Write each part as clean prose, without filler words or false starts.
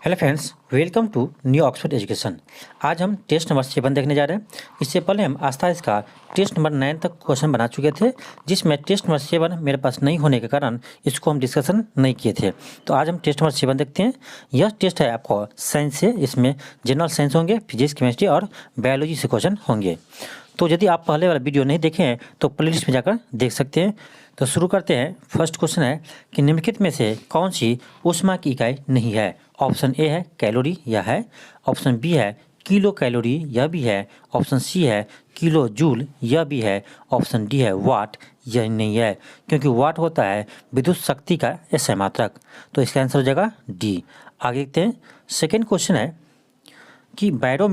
Hello friends, welcome to New Oxford Education. आज हम test number 7 देखने जा रहे हैं। इससे पहले हम आस्था इसका टेस्ट नंबर 9 तक क्वेश्चन बना चुके थे, जिसमें टेस्ट नंबर 7 मेरे पास नहीं होने के कारण इसको हम डिस्कशन नहीं किए थे। तो आज हम टेस्ट नंबर 7 देखते हैं। यह टेस्ट है आपको साइंस से, इसमें जनरल साइंस होंगे, फिजिक्स, केमिस्ट्री और बायोलॉजी से क्वेश्चन होंगे। तो यदि आप पहले वाला वीडियो नहीं देखे हैं तो प्लेलिस्ट में जाकर देख सकते हैं। तो शुरू करते हैं। फर्स्ट क्वेश्चन है कि निम्नलिखित में से कौन सी ऊष्मा की इकाई नहीं है। ऑप्शन ए है कैलोरी, यह है। ऑप्शन बी है किलो कैलोरी, यह भी है। ऑप्शन सी है किलो जूल, यह भी है। ऑप्शन डी है वाट, यह नहीं है, क्योंकि वाट होता है विद्युत शक्ति का SI मात्रक। तो इसका आंसर हो जाएगा डी। आगे देखते हैं। सेकेंड क्वेश्चन है कि बैरो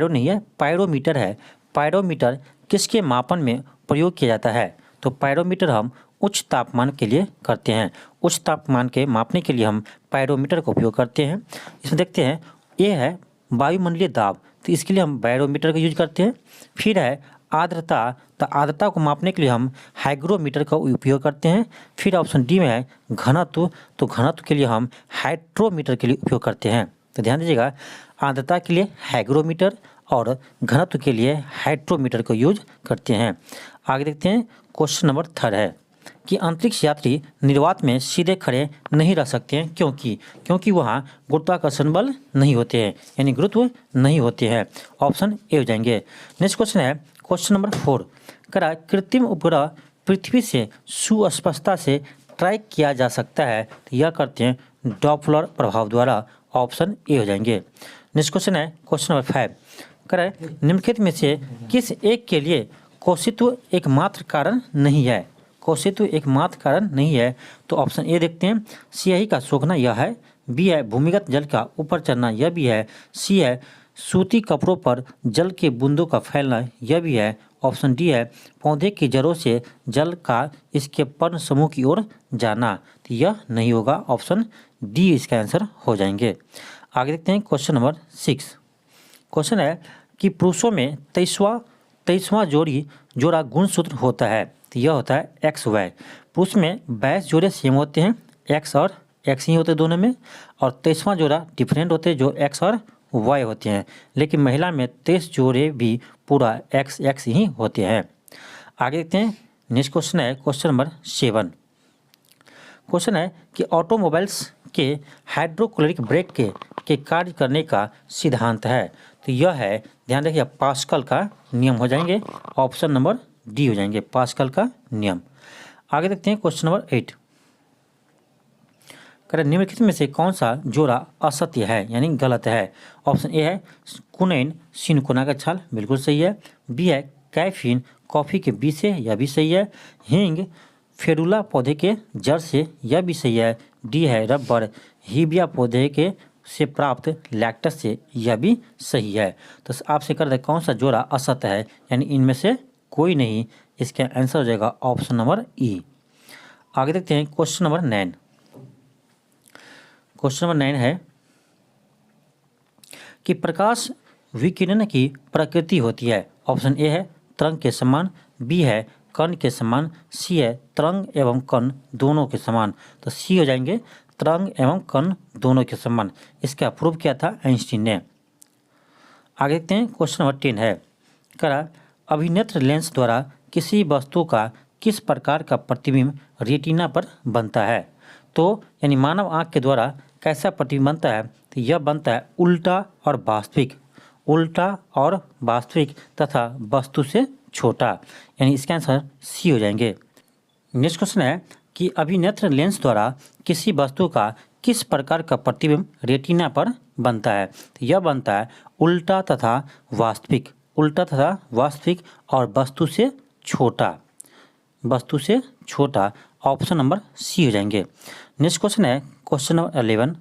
नहीं है, पायरोमीटर है। पायरोमीटर किसके मापन में प्रयोग किया जाता है। तो पायरोमीटर हम उच्च तापमान के लिए करते हैं। उच्च तापमान के मापने के लिए हम पायरोमीटर का उपयोग करते हैं। इसमें देखते हैं, ये है वायुमंडलीय दाब, तो इसके लिए हम बैरोमीटर का यूज करते हैं। फिर है आर्द्रता, तो आर्द्रता को मापने के लिए हम हाइग्रोमीटर का उपयोग करते हैं। फिर ऑप्शन डी में है घनत्व, तो घनत्व के लिए हम हाइड्रोमीटर के लिए उपयोग करते हैं। तो ध्यान दीजिएगा, आर्द्रता के लिए हाइग्रोमीटर और घनत्व के लिए हाइड्रोमीटर को यूज करते हैं। आगे देखते हैं। क्वेश्चन नंबर 3 है कि अंतरिक्ष यात्री निर्वात में सीधे खड़े नहीं रह सकते हैं, क्योंकि वहाँ गुरुत्वाकर्षण बल नहीं होते हैं, यानी गुरुत्व नहीं होते हैं। ऑप्शन ए हो जाएंगे। नेक्स्ट क्वेश्चन है क्वेश्चन नंबर 4। करा कृत्रिम उपग्रह पृथ्वी से सुस्पष्टता से ट्रैक किया जा सकता है, तो यह करते हैं डॉपलर प्रभाव द्वारा। ऑप्शन ए हो जाएंगे। नेक्स्ट क्वेश्चन है क्वेश्चन नंबर 5। करें निम्नलिखित में से किस एक के लिए कोशित्व एकमात्र कारण नहीं है। कोशित्व एकमात्र कारण नहीं है, तो ऑप्शन ए देखते हैं, स्याही का सोखना, यह है। बी है भूमिगत जल का ऊपर चढ़ना, यह भी है। सी है सूती कपड़ों पर जल के बूंदों का फैलना, यह भी है। ऑप्शन डी है पौधे की जड़ों से जल का इसके पर्ण समूह की ओर जाना, तो यह नहीं होगा। ऑप्शन डी इसका आंसर हो जाएंगे। आगे देखते हैं क्वेश्चन नंबर 6। क्वेश्चन है कि पुरुषों में 23वां जोड़ा गुणसूत्र होता है, तो यह होता है XY। पुरुष में 22 जोड़े सेम होते हैं, X और X ही होते हैं दोनों में, और 23वां जोड़ा डिफरेंट होते हैं जो X और Y होते हैं। लेकिन महिला में 23 जोड़े भी पूरा XX ही होते हैं। आगे देखते हैं। नेक्स्ट क्वेश्चन है क्वेश्चन नंबर 7। क्वेश्चन है कि ऑटोमोबाइल्स के हाइड्रोक्लोरिक ब्रेक के कार्य करने का सिद्धांत है, तो यह है, ध्यान रखिए, पास्कल का नियम हो जाएंगे। ऑप्शन नंबर डी हो जाएंगे, पास्कल का नियम। आगे देखते हैं क्वेश्चन नंबर 8। करें निम्नलिखित में से कौन सा जोड़ा असत्य है, यानी गलत है। ऑप्शन ए है कुनैन सिनकोना का छाल, बिल्कुल सही है। बी है कैफीन कॉफ़ी के बीज से, यह भी सही है। हींग फेरुला पौधे के जड़ से, यह भी सही है। डी है रबर हीबिया पौधे के से प्राप्त लैक्टस से, यह भी सही है। तो आपसे कर दे कौन सा जोड़ा असत्य है, यानी इनमें से कोई नहीं। इसका आंसर हो जाएगा ऑप्शन नंबर ई। आगे देखते हैं क्वेश्चन नंबर 9। क्वेश्चन नंबर 9 है कि प्रकाश विकिरण की प्रकृति होती है। ऑप्शन ए है तरंग के समान, बी है कण के समान, सी है तरंग एवं कण दोनों के समान। तो सी हो जाएंगे तरंग एवं कण दोनों के समान। इसका प्रूव किया था आइंस्टीन ने। आगे देखते हैं क्वेश्चन नंबर 10 है करा अभिनेत्र लेंस द्वारा किसी वस्तु का किस प्रकार का प्रतिबिंब रेटिना पर बनता है। तो यानी मानव आँख के द्वारा कैसा प्रतिबिंब बनता है, तो यह बनता है उल्टा और वास्तविक तथा वस्तु से छोटा, यानी इसका आंसर सी हो जाएंगे। नेक्स्ट क्वेश्चन है कि अभिनेत्र लेंस द्वारा किसी वस्तु का किस प्रकार का प्रतिबिंब रेटिना पर बनता है, तो यह बनता है उल्टा तथा वास्तविक और वस्तु से छोटा। ऑप्शन नंबर सी हो जाएंगे। नेक्स्ट क्वेश्चन है क्वेश्चन नंबर 11।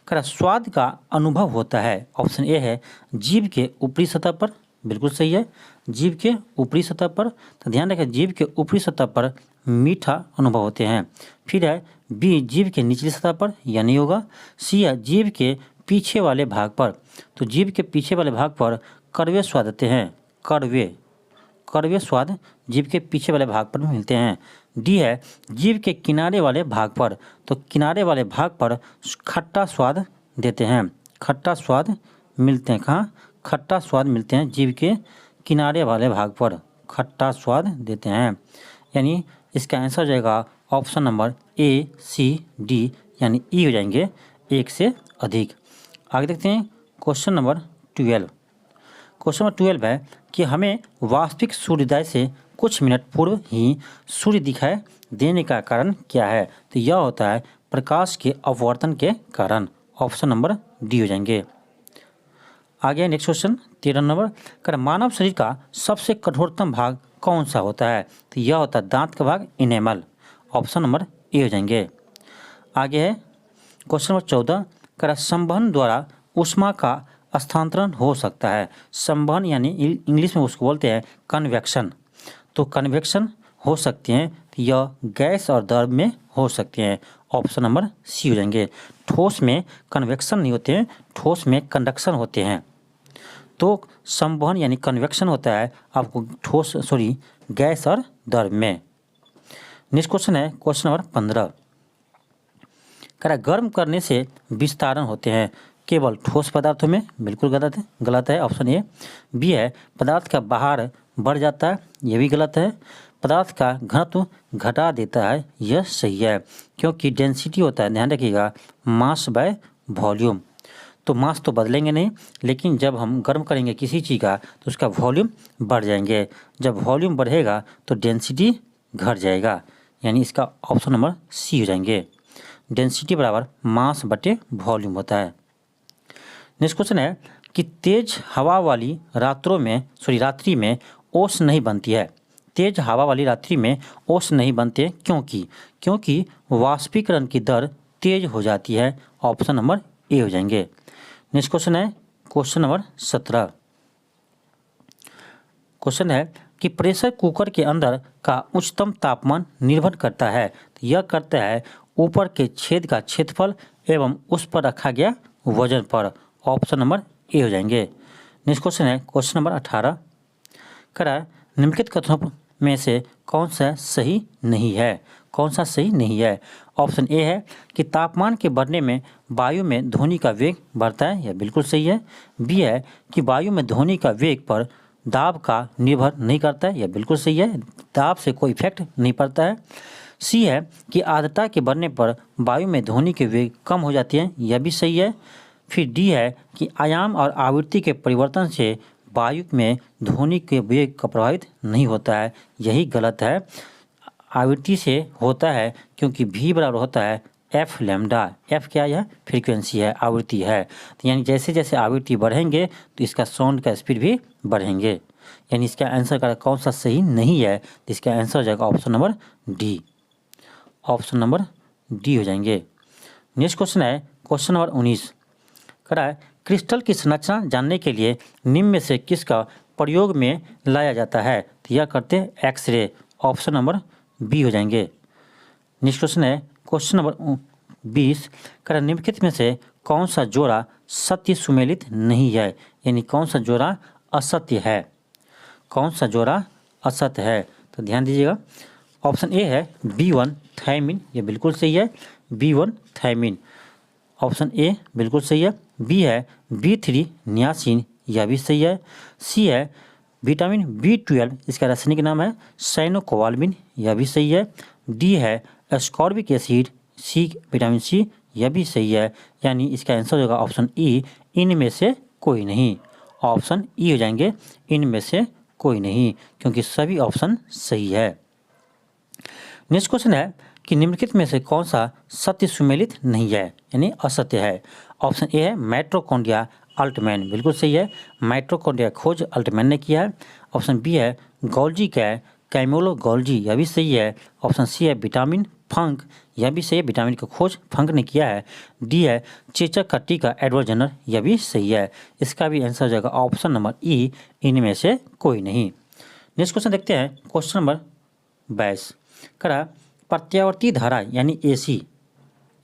करा स्वाद का अनुभव होता है। ऑप्शन ए है जीभ के ऊपरी सतह पर, बिल्कुल सही है, जीभ के ऊपरी सतह पर। तो ध्यान रखें, जीभ के ऊपरी सतह पर मीठा अनुभव होते हैं। फिर है बी जीभ के निचली सतह पर, यह नहीं होगा। सी है जीभ के पीछे वाले भाग पर, तो जीभ के पीछे वाले भाग पर कड़वे स्वाद आते हैं। कड़वे स्वाद जीभ के पीछे वाले भाग पर मिलते हैं। डी है जीभ के किनारे वाले भाग पर। तो किनारे वाले भाग पर खट्टा स्वाद देते हैं। खट्टा स्वाद मिलते हैं कहाँ? खट्टा स्वाद मिलते हैं जीभ के किनारे वाले भाग पर खट्टा स्वाद देते हैं। यानी इसका आंसर हो जाएगा option number A, C, D, यानी ई हो जाएंगे, एक से अधिक। आगे देखते हैं क्वेश्चन नंबर 12। क्वेश्चन नंबर 12 है कि हमें वास्तविक सूर्योदय से कुछ मिनट पूर्व ही सूर्य दिखाई देने का कारण क्या है? तो यह होता है प्रकाश के अपवर्तन के कारण। ऑप्शन नंबर डी हो जाएंगे। आगे नेक्स्ट क्वेश्चन 13 नंबर कर मानव शरीर का सबसे कठोरतम भाग कौन सा होता है? तो यह होता है दांत का भाग, इनेमल। ऑप्शन नंबर ए हो जाएंगे। आगे है क्वेश्चन नंबर 14 कर संवहन द्वारा ऊष्मा का स्थानांतरण हो सकता है। संवहन यानी इंग्लिश में उसको बोलते हैं कन्वेक्शन। तो कन्वेक्शन हो सकते हैं, तो यह गैस और द्रव में हो सकते हैं। ऑप्शन नंबर सी हो जाएंगे। ठोस में कन्वेक्शन नहीं होते हैं, ठोस में कंडक्शन होते हैं। तो संवहन यानी कन्वेक्शन होता है आपको गैस और द्रव में। नेक्स्ट क्वेश्चन है क्वेश्चन नंबर 15 करा गर्म करने से विस्तारण होते हैं केवल ठोस पदार्थों में? बिल्कुल गलत है ऑप्शन ए। बी है पदार्थ का बाहर बढ़ जाता है, यह भी गलत है। पदार्थ का घनत्व घटा देता है, यह सही है, क्योंकि डेंसिटी होता है, ध्यान रखिएगा, मास बाय वॉल्यूम। तो मास तो बदलेंगे नहीं, लेकिन जब हम गर्म करेंगे किसी चीज़ का तो उसका वॉल्यूम बढ़ जाएंगे। जब वॉल्यूम बढ़ेगा तो डेंसिटी घट जाएगा, यानी इसका ऑप्शन नंबर सी हो जाएंगे। डेंसिटी बराबर मास बटे वॉल्यूम होता है। नेक्स्ट क्वेश्चन है कि तेज हवा वाली रात्रि में ओस नहीं बनती है। तेज हवा वाली रात्रि में ओस नहीं बनते क्योंकि वाष्पीकरण की दर तेज हो जाती है। ऑप्शन नंबर ए हो जाएंगे। नेक्स्ट क्वेश्चन है क्वेश्चन नंबर 17। क्वेश्चन है कि प्रेशर कुकर के अंदर का उच्चतम तापमान निर्भर करता है। तो यह करता है ऊपर के छेद का क्षेत्रफल एवं उस पर रखा गया वजन पर। ऑप्शन नंबर ए हो जाएंगे। नेक्स्ट क्वेश्चन है क्वेश्चन नंबर 18 करा निम्नलिखित कथनों में से कौन सा सही नहीं है? कौन सा सही नहीं है? ऑप्शन ए है कि तापमान के बढ़ने में वायु में ध्वनि का वेग बढ़ता है, यह बिल्कुल सही है। बी है कि वायु में ध्वनि का वेग पर दाब का निर्भर नहीं करता है, यह बिल्कुल सही है, दाब से कोई इफेक्ट नहीं पड़ता है। सी है कि आर्द्रता के बढ़ने पर वायु में ध्वनि के वेग कम हो जाती है, यह भी सही है। फिर डी है कि आयाम और आवृत्ति के परिवर्तन से वायु में ध्वनि के वेग का प्रभावित नहीं होता है, यही गलत है। आवृत्ति से होता है क्योंकि भी बराबर होता है एफ लैम्डा। एफ क्या है? फ्रीक्वेंसी है, आवृत्ति है। तो यानी जैसे जैसे आवृत्ति बढ़ेंगे तो इसका साउंड का स्पीड भी बढ़ेंगे। यानी इसका आंसर का कौन सा सही नहीं है? तो इसका आंसर हो जाएगा option number D. Option number D हो जाएंगे। नेक्स्ट क्वेश्चन है क्वेश्चन नंबर 19 करा है क्रिस्टल की संरचना जानने के लिए निम्न में से किसका प्रयोग में लाया जाता है? तो यह करते हैं एक्सरे। ऑप्शन नंबर बी हो जाएंगे। नेक्स्ट क्वेश्चन है क्वेश्चन नंबर 20 करा निम्नलिखित में से कौन सा जोड़ा सत्य सुमेलित नहीं है? यानी कौन सा जोड़ा असत्य है? कौन सा जोड़ा असत्य है? तो ध्यान दीजिएगा। ऑप्शन ए है B1 थायमिन, यह बिल्कुल सही है, B1 थायमिन। ऑप्शन ए बिल्कुल सही है। बी है B3 नियासिन, यह भी सही है। सी है विटामिन B12, इसका रासायनिक नाम है साइनोकोबाल्मिन, यह भी सही है। डी है ascorbic acid, C vitamin C, यह भी सही है। यानी इसका आंसर होगा ऑप्शन ई, इनमें से कोई नहीं। ऑप्शन ई हो जाएंगे, इनमें से कोई नहीं, क्योंकि सभी ऑप्शन सही है। नेक्स्ट क्वेश्चन है कि निम्नलिखित में से कौन सा सत्य सुमेलित नहीं है, यानी असत्य है? ऑप्शन ए है माइटोकॉन्ड्रिया अल्टमैन, बिल्कुल सही है, माइटोकॉन्ड्रिया खोज अल्टमैन ने किया है। ऑप्शन बी है गोल्जी का कैमोलो गोल्जी, यह भी सही है। ऑप्शन सी है विटामिन फंक, यह भी सही है, विटामिन की खोज फंक ने किया है। डी है चेचक का टीका एडवर्ड जनर, यह भी सही है। इसका भी आंसर हो जाएगा ऑप्शन नंबर ई, इनमें से कोई नहीं। नेक्स्ट क्वेश्चन देखते हैं क्वेश्चन नंबर 22 करा प्रत्यावर्ती धारा यानी एसी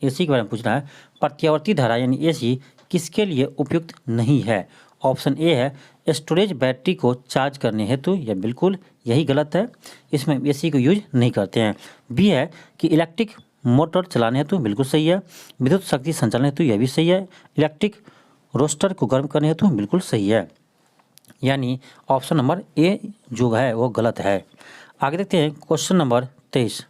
के बारे में पूछ रहा है। प्रत्यावर्ती धारा यानी एसी किसके लिए उपयुक्त नहीं है? ऑप्शन ए है स्टोरेज बैटरी को चार्ज करने हेतु, यह बिल्कुल यही गलत है, इसमें एसी को यूज नहीं करते हैं। बी है कि इलेक्ट्रिक मोटर चलाने हेतु, बिल्कुल सही है। विद्युत शक्ति संचालन हेतु, यह भी सही है। इलेक्ट्रिक रोस्टर को गर्म करने हेतु, बिल्कुल सही है। यानी ऑप्शन नंबर ए जो है वो गलत है। आगे देखते हैं क्वेश्चन नंबर 23।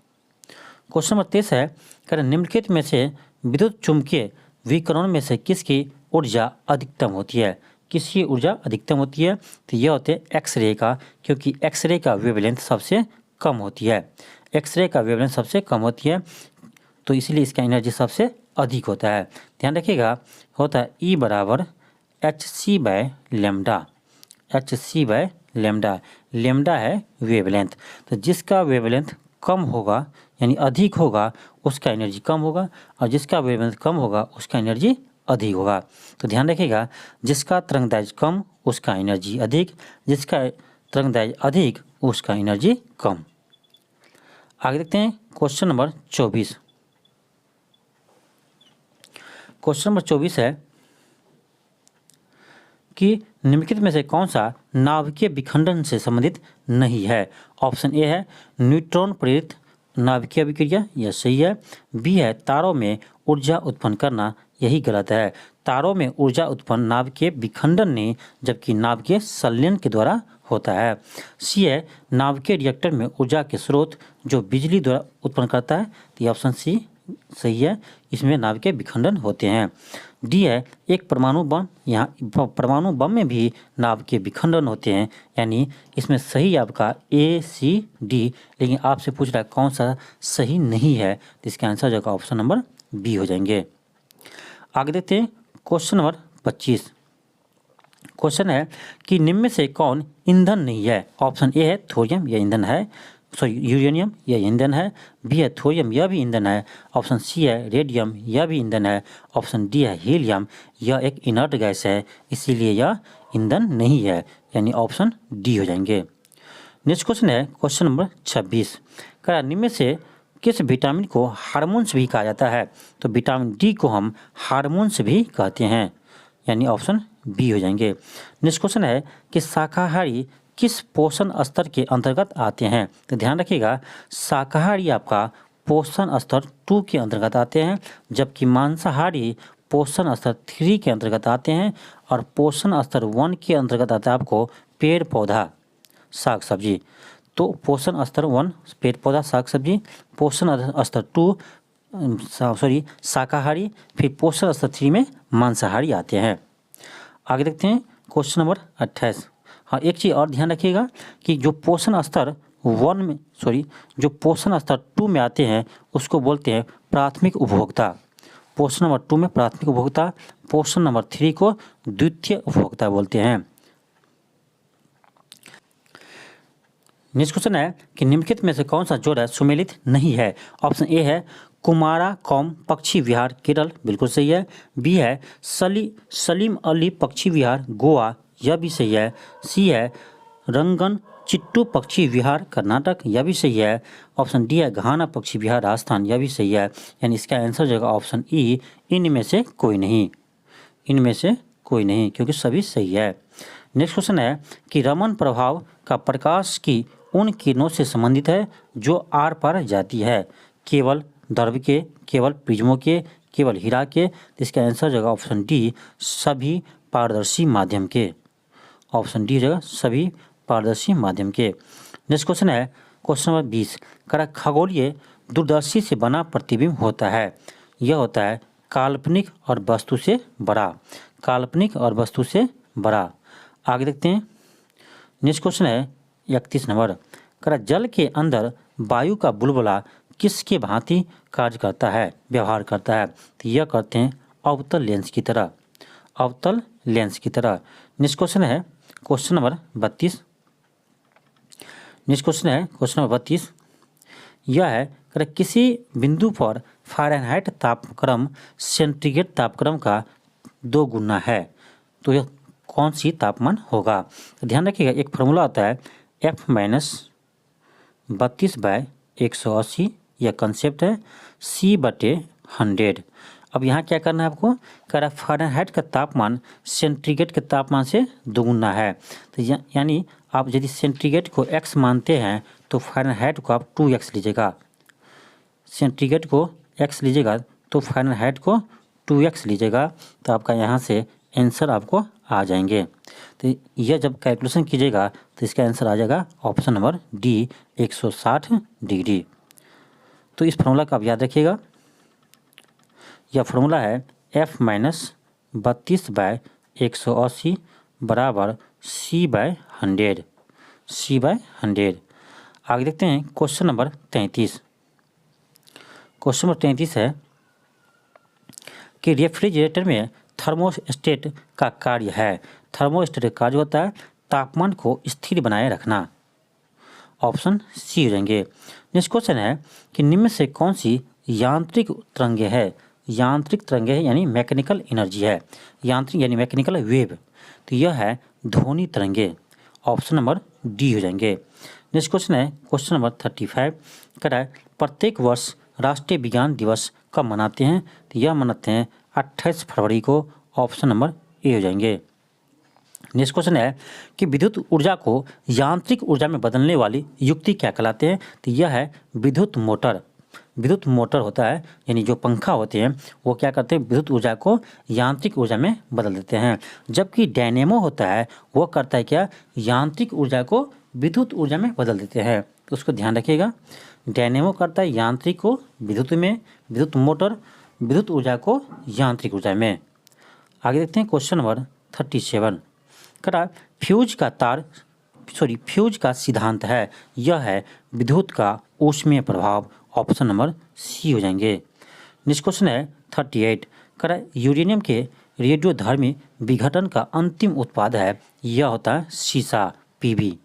क्वेश्चन नंबर 23 है कि निम्नलिखित में से विद्युत चुंबकीय विकिरण में से किसकी ऊर्जा अधिकतम होती है? किसकी ऊर्जा अधिकतम होती है? तो यह होते हैं एक्सरे का, क्योंकि एक्सरे का वेवलेंथ सबसे कम होती है। एक्सरे का वेवलेंथ सबसे कम होती है, तो इसलिए इसका एनर्जी सबसे अधिक होता है। ध्यान रखिएगा, होता है E बराबर hc/λ। hc/λ, लेमडा है वेवलेंथ। तो जिसका वेवलेंथ कम होगा यानी अधिक होगा उसका एनर्जी कम होगा, और जिसका वेवलेंथ कम होगा उसका एनर्जी अधिक होगा। तो ध्यान रखिएगा, जिसका तरंगदैर्घ्य कम उसका एनर्जी अधिक, जिसका तरंगदैर्घ्य अधिक उसका एनर्जी कम। आगे देखते हैं क्वेश्चन नंबर 24। क्वेश्चन नंबर 24 है कि निम्नलिखित में से कौन सा नाभिकीय विखंडन से संबंधित नहीं है? ऑप्शन ए है न्यूट्रॉन प्रेरित नाभिकीय अभिक्रिया, यह सही है। बी है तारों में ऊर्जा उत्पन्न करना, यही गलत है। तारों में ऊर्जा उत्पन्न नाभिकीय विखंडन नहीं, जबकि नाभिकीय संलयन के द्वारा होता है। सी है नाभिकीय रिएक्टर में ऊर्जा के स्रोत जो बिजली द्वारा उत्पन्न करता है, तो ऑप्शन सी सही है, इसमें नाभिकीय विखंडन होते हैं। डी है एक परमाणु बम, यहाँ परमाणु बम में भी नाभिकीय विखंडन होते हैं, यानी इसमें सही आपका ए सी डी, लेकिन आपसे पूछ रहा है कौन सा सही नहीं है, तो इसका आंसर जो है ऑप्शन नंबर बी हो जाएंगे। आगे देखते हैं क्वेश्चन नंबर 25। क्वेश्चन है कि निम्न में से कौन ईंधन नहीं है? ऑप्शन ए है थोरियम, यह ईंधन है। सॉरी यूरेनियम, यह ईंधन है। बी है थोरियम, यह भी ईंधन है। ऑप्शन सी है रेडियम, यह भी ईंधन है। ऑप्शन डी है हीलियम, यह एक इनर्ट गैस है, इसीलिए यह ईंधन नहीं है, यानी ऑप्शन डी हो जाएंगे। नेक्स्ट क्वेश्चन है क्वेश्चन नंबर 26। क्या निम्न में से किस विटामिन को हार्मोन्स भी कहा जाता है? तो विटामिन डी को हम हार्मोन्स भी कहते हैं, यानी ऑप्शन बी हो जाएंगे। नेक्स्ट क्वेश्चन है कि शाकाहारी किस पोषण स्तर के अंतर्गत आते हैं? तो ध्यान रखिएगा, शाकाहारी आपका पोषण स्तर 2 के अंतर्गत आते हैं, जबकि मांसाहारी पोषण स्तर 3 के अंतर्गत आते हैं, और पोषण स्तर 1 के अंतर्गत आता है आपको पेड़ पौधा साग सब्जी। तो पोषण स्तर 1 पेड़ पौधा साग सब्जी, पोषण स्तर 2 शाकाहारी, फिर पोषण स्तर 3 में मांसाहारी आते हैं। आगे देखते हैं क्वेश्चन नंबर 28। हाँ, एक चीज़ और ध्यान रखिएगा कि जो पोषण स्तर 2 में आते हैं उसको बोलते हैं प्राथमिक उपभोक्ता। पोषण नंबर 2 में प्राथमिक उपभोक्ता, पोषण नंबर 3 को द्वितीय उपभोक्ता बोलते हैं। नेक्स्ट क्वेश्चन है कि निम्नलिखित में से कौन सा जोड़ सुमेलित नहीं है? ऑप्शन ए है कुमाराकोम पक्षी विहार केरल, बिल्कुल सही है। बी है सलीम अली पक्षी विहार गोवा, यह भी सही है। सी है रंगन चिट्टू पक्षी विहार कर्नाटक, यह भी सही है। ऑप्शन डी है घाना पक्षी विहार राजस्थान, यह भी सही है, यानी इसका आंसर जो है ऑप्शन ई, इनमें से कोई नहीं, इनमें से कोई नहीं, क्योंकि सभी सही है। नेक्स्ट क्वेश्चन है कि रमन प्रभाव का प्रकाश की उन किरणों से संबंधित है जो आर पार जाती है, केवल द्रव्य के, केवल प्रिज्मों के, केवल हीरा के। इसका आंसर जो है ऑप्शन डी, सभी पारदर्शी माध्यम के। ऑप्शन डी जगह सभी पारदर्शी माध्यम के। नेक्स्ट क्वेश्चन है क्वेश्चन नंबर 20। खगोलीय दूरदर्शी से बना प्रतिबिंब होता है, यह होता है काल्पनिक और वस्तु से बड़ा, काल्पनिक और वस्तु से बड़ा। आगे देखते हैं नेक्स्ट क्वेश्चन है 31 नंबर। जल के अंदर वायु का बुलबुला किसके भांति कार्य करता है, व्यवहार करता है? तो यह करते हैं अवतल लेंस की तरह, अवतल लेंस की तरह। नेक्स्ट क्वेश्चन है क्वेश्चन नंबर 32। नेक्स्ट क्वेश्चन है क्वेश्चन नंबर 32। यह है किसी बिंदु पर फ़ारेनहाइट तापक्रम सेंटीग्रेड तापक्रम का 2 गुना है, तो यह कौन सी तापमान होगा? तो ध्यान रखिएगा, एक फार्मूला आता है F-32/180, यह कंसेप्ट है C/100। अब यहाँ क्या करना है आपको, कह रहा है फ़ारेनहाइट का तापमान सेंटीग्रेड के तापमान से दोगुना है। तो यानी आप यदि सेंटीग्रेड को x मानते हैं तो फ़ारेनहाइट को आप 2x लीजिएगा, सेंटीग्रेड को x लीजिएगा तो फ़ारेनहाइट को 2x लीजिएगा, तो आपका यहाँ से आंसर आपको आ जाएंगे। तो यह जब कैलकुलेशन कीजिएगा तो इसका आंसर आ जाएगा ऑप्शन नंबर डी 160 डिग्री। तो इस फॉर्मूला का आप याद रखिएगा, यह फॉर्मूला है F-32/180 बराबर C/100, C/100। आगे देखते हैं क्वेश्चन नंबर 33। क्वेश्चन नंबर 33 है कि रेफ्रिजरेटर में थर्मोस्टेट का कार्य है। थर्मोस्टेट का कार्य होता है तापमान को स्थिर बनाए रखना, ऑप्शन सी हो जाएंगे। नेक्स्ट क्वेश्चन है कि निम्न से कौन सी यांत्रिक तरंगे है, यांत्रिक तरंगे है यानी मैकेनिकल एनर्जी है, यांत्रिक यानी मैकेनिकल वेव, तो यह है ध्वनि तरंगे, ऑप्शन नंबर डी हो जाएंगे। नेक्स्ट क्वेश्चन है क्वेश्चन नंबर 35, कह रहा है प्रत्येक वर्ष राष्ट्रीय विज्ञान दिवस कब मनाते हैं, तो यह मनाते हैं 28 फरवरी को, ऑप्शन नंबर ए हो जाएंगे। नेक्स्ट क्वेश्चन है कि विद्युत ऊर्जा को यांत्रिक ऊर्जा में बदलने वाली युक्ति क्या कहलाते हैं, तो यह है विद्युत मोटर। विद्युत मोटर होता है यानी जो पंखा होते हैं वो क्या करते हैं, विद्युत ऊर्जा को यांत्रिक ऊर्जा में बदल देते हैं। जबकि डायनेमो होता है वो करता है क्या, यांत्रिक ऊर्जा को विद्युत ऊर्जा में बदल देते हैं, तो उसको ध्यान रखिएगा। डायनेमो करता है यांत्रिक को विद्युत में, विद्युत मोटर विद्युत ऊर्जा को यांत्रिक ऊर्जा में। आगे देखते हैं क्वेश्चन नंबर 37, करा फ्यूज का सिद्धांत है, यह है विद्युत का ऊष्मीय प्रभाव, ऑप्शन नंबर सी हो जाएंगे। नेक्स्ट क्वेश्चन है 38, करा यूरेनियम के रेडियोधर्मी विघटन का अंतिम उत्पाद है, यह होता है सीसा, पीबी।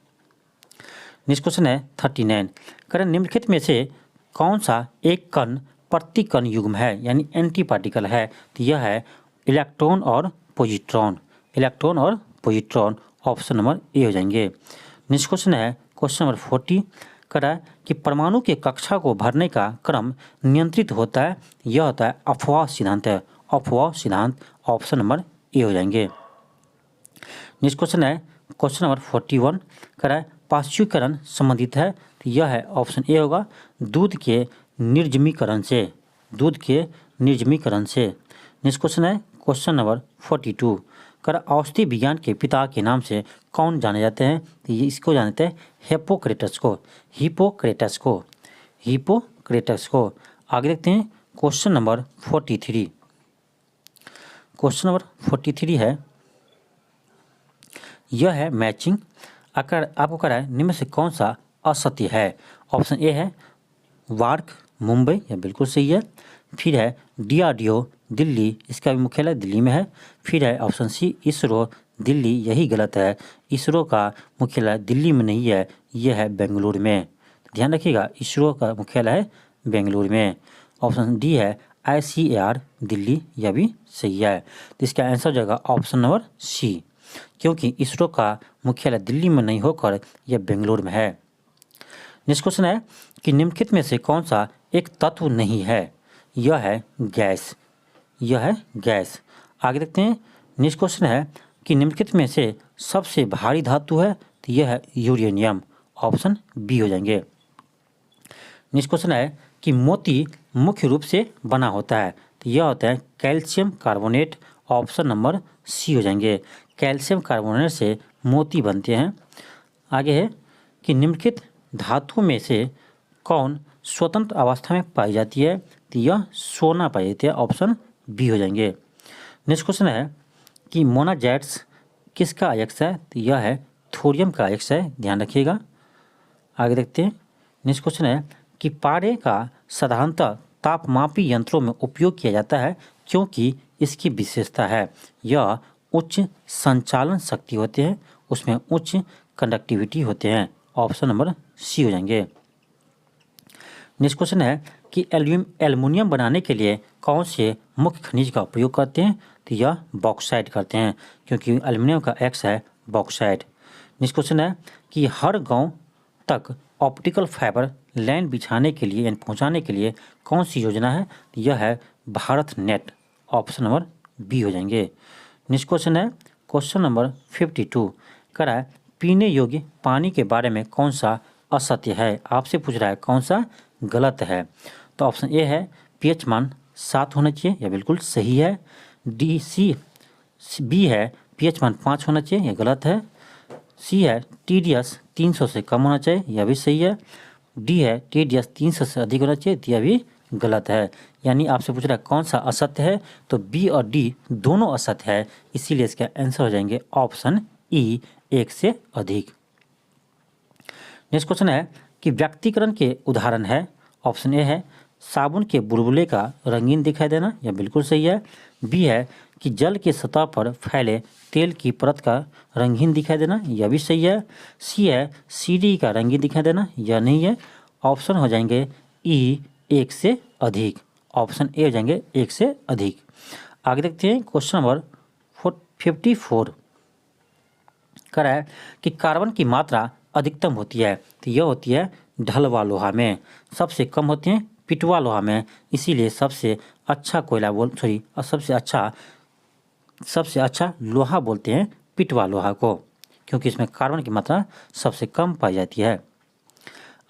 नेक्स्ट क्वेश्चन है 39, करा निम्नलिखित में से कौन सा एक कण प्रति कण युग्म है यानी एंटी पार्टिकल है, तो यह है इलेक्ट्रॉन और पॉजिट्रॉन, इलेक्ट्रॉन और पॉजिट्रॉन, ऑप्शन नंबर ए हो जाएंगे। नेक्स्ट क्वेश्चन है क्वेश्चन नंबर 40, करा कि परमाणु के कक्षा को भरने का क्रम नियंत्रित होता है, यह होता है अफवाह सिद्धांत है, अफवाह सिद्धांत, ऑप्शन नंबर ए हो जाएंगे। नेक्स्ट क्वेश्चन है क्वेश्चन नंबर 41, करा पाश्चुकरण संबंधित है, तो यह है ऑप्शन ए होगा दूध के निर्जमीकरण से, दूध के निर्जमीकरण से। नेक्स्ट क्वेश्चन है क्वेश्चन नंबर 42, कर औषधि विज्ञान के पिता के नाम से कौन जाने जाते हैं, तो ये इसको जानते हैं हिप्पोक्रेटस को, हिप्पोक्रेटस को, हिप्पोक्रेटस को। आगे देखते हैं क्वेश्चन नंबर 43। क्वेश्चन नंबर 43 है, यह है मैचिंग। अगर आपको कह रहा है निम्न से कौन सा असत्य है, ऑप्शन ए है वार्क मुंबई, यह बिल्कुल सही है। फिर है DRDO दिल्ली, इसका भी मुख्यालय दिल्ली में है। फिर है ऑप्शन सी इसरो दिल्ली, यही गलत है, इसरो का मुख्यालय दिल्ली में नहीं है, यह है बेंगलुरु में, ध्यान रखिएगा इसरो का मुख्यालय है बेंगलुरु में। ऑप्शन डी है ICAR दिल्ली, यह भी सही है, तो इसका आंसर हो जाएगा ऑप्शन नंबर सी, क्योंकि इसरो का मुख्यालय दिल्ली में नहीं होकर यह बेंगलुरु में है। नेक्स्ट क्वेश्चन है कि निम्नलिखित में से कौन सा एक तत्व नहीं है, यह है गैस, यह है गैस। आगे देखते हैं नेक्स्ट क्वेश्चन है कि निम्नलिखित में से सबसे भारी धातु है, तो यह है यूरेनियम, ऑप्शन बी हो जाएंगे। नेक्स्ट क्वेश्चन है कि मोती मुख्य रूप से बना होता है, तो यह होता है calcium carbonate, option number C हो जाएंगे, कैल्शियम कार्बोनेट से मोती बनते हैं। आगे है कि निम्नलिखित धातुओं में से कौन स्वतंत्र अवस्था में पाई जाती है, तो यह सोना पाई जाती है, ऑप्शन बी हो जाएंगे। नेक्स्ट क्वेश्चन है कि मोनाजैट्स किसका अयस्क है, तो यह है थोरियम का अयस्क है, ध्यान रखिएगा। आगे देखते हैं नेक्स्ट क्वेश्चन है कि पारे का साधारणतः तापमापी यंत्रों में उपयोग किया जाता है क्योंकि इसकी विशेषता है यह उच्च संचालन शक्ति होते हैं, उसमें उच्च कंडक्टिविटी होते हैं, ऑप्शन नंबर सी हो जाएंगे। नेक्स्ट क्वेश्चन है कि एल्युमिनियम बनाने के लिए कौन से मुख्य खनिज का उपयोग करते हैं, तो यह बॉक्साइट करते हैं, क्योंकि एल्युमिनियम का एक्स है बॉक्साइट। नेक्स्ट क्वेश्चन है कि हर गांव तक ऑप्टिकल फाइबर लाइन बिछाने के लिए यानी पहुंचाने के लिए कौन सी योजना है, तो यह है भारत नेट, ऑप्शन नंबर बी हो जाएंगे। नेक्स्ट क्वेश्चन है क्वेश्चन नंबर 52, कह रहा है पीने योग्य पानी के बारे में कौन सा असत्य है। आपसे पूछ रहा है कौन सा गलत है। तो ऑप्शन ए है पीएच मान 7 होना चाहिए, यह बिल्कुल सही है। बी है पीएच मान 5 होना चाहिए, यह गलत है। सी है टीडीएस 300 से कम होना चाहिए, यह भी सही है। डी है टीडीएस 300 से अधिक होना चाहिए, यह भी गलत है। यानी आपसे पूछ रहा है कौन सा असत्य है, तो बी और डी दोनों असत्य है, इसीलिए इसका आंसर हो जाएंगे ऑप्शन ई 1 से अधिक। नेक्स्ट क्वेश्चन है कि व्यक्तिकरण के उदाहरण है। ऑप्शन ए है साबुन के बुलबुले का रंगीन दिखाई देना, यह बिल्कुल सही है। बी है कि जल की सतह पर फैले तेल की परत का रंगीन दिखाई देना, यह भी सही है। सी है सीढ़ी का रंगीन दिखाई देना, यह नहीं है। ऑप्शन हो जाएंगे ई 1 से अधिक, ऑप्शन ए हो जाएंगे 1 से अधिक। आगे देखते हैं क्वेश्चन नंबर 54, कह रहा है कि कार्बन की मात्रा अधिकतम होती है, तो यह होती है ढलवा लोहा में, सबसे कम होती है पिटवा लोहा में, इसीलिए सबसे अच्छा कोयला सबसे अच्छा लोहा बोलते हैं पिटवा लोहा को, क्योंकि इसमें कार्बन की मात्रा सबसे कम पाई जाती है।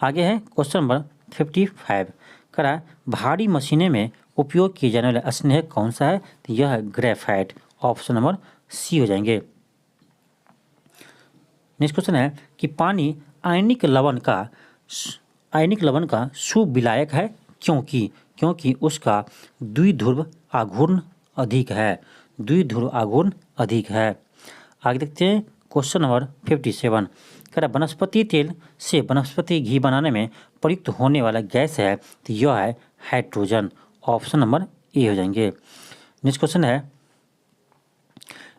आगे है क्वेश्चन नंबर 55, कह रहा है भारी मशीनें में उपयोग किए जाने वाला स्नेह कौन सा है, तो यह है ग्रेफाइट, ऑप्शन नंबर सी हो जाएंगे। नेक्स्ट क्वेश्चन है कि पानी आयनिक लवण का शुभ विलायक है, क्योंकि उसका द्विध्रुव आघूर्ण अधिक है, द्विध्रुव आघूर्ण अधिक है। आगे देखते हैं क्वेश्चन नंबर 57, कह रहा वनस्पति तेल से वनस्पति घी बनाने में प्रयुक्त होने वाला गैस है, तो यह है हाइड्रोजन, ऑप्शन नंबर ए हो जाएंगे। नेक्स्ट क्वेश्चन है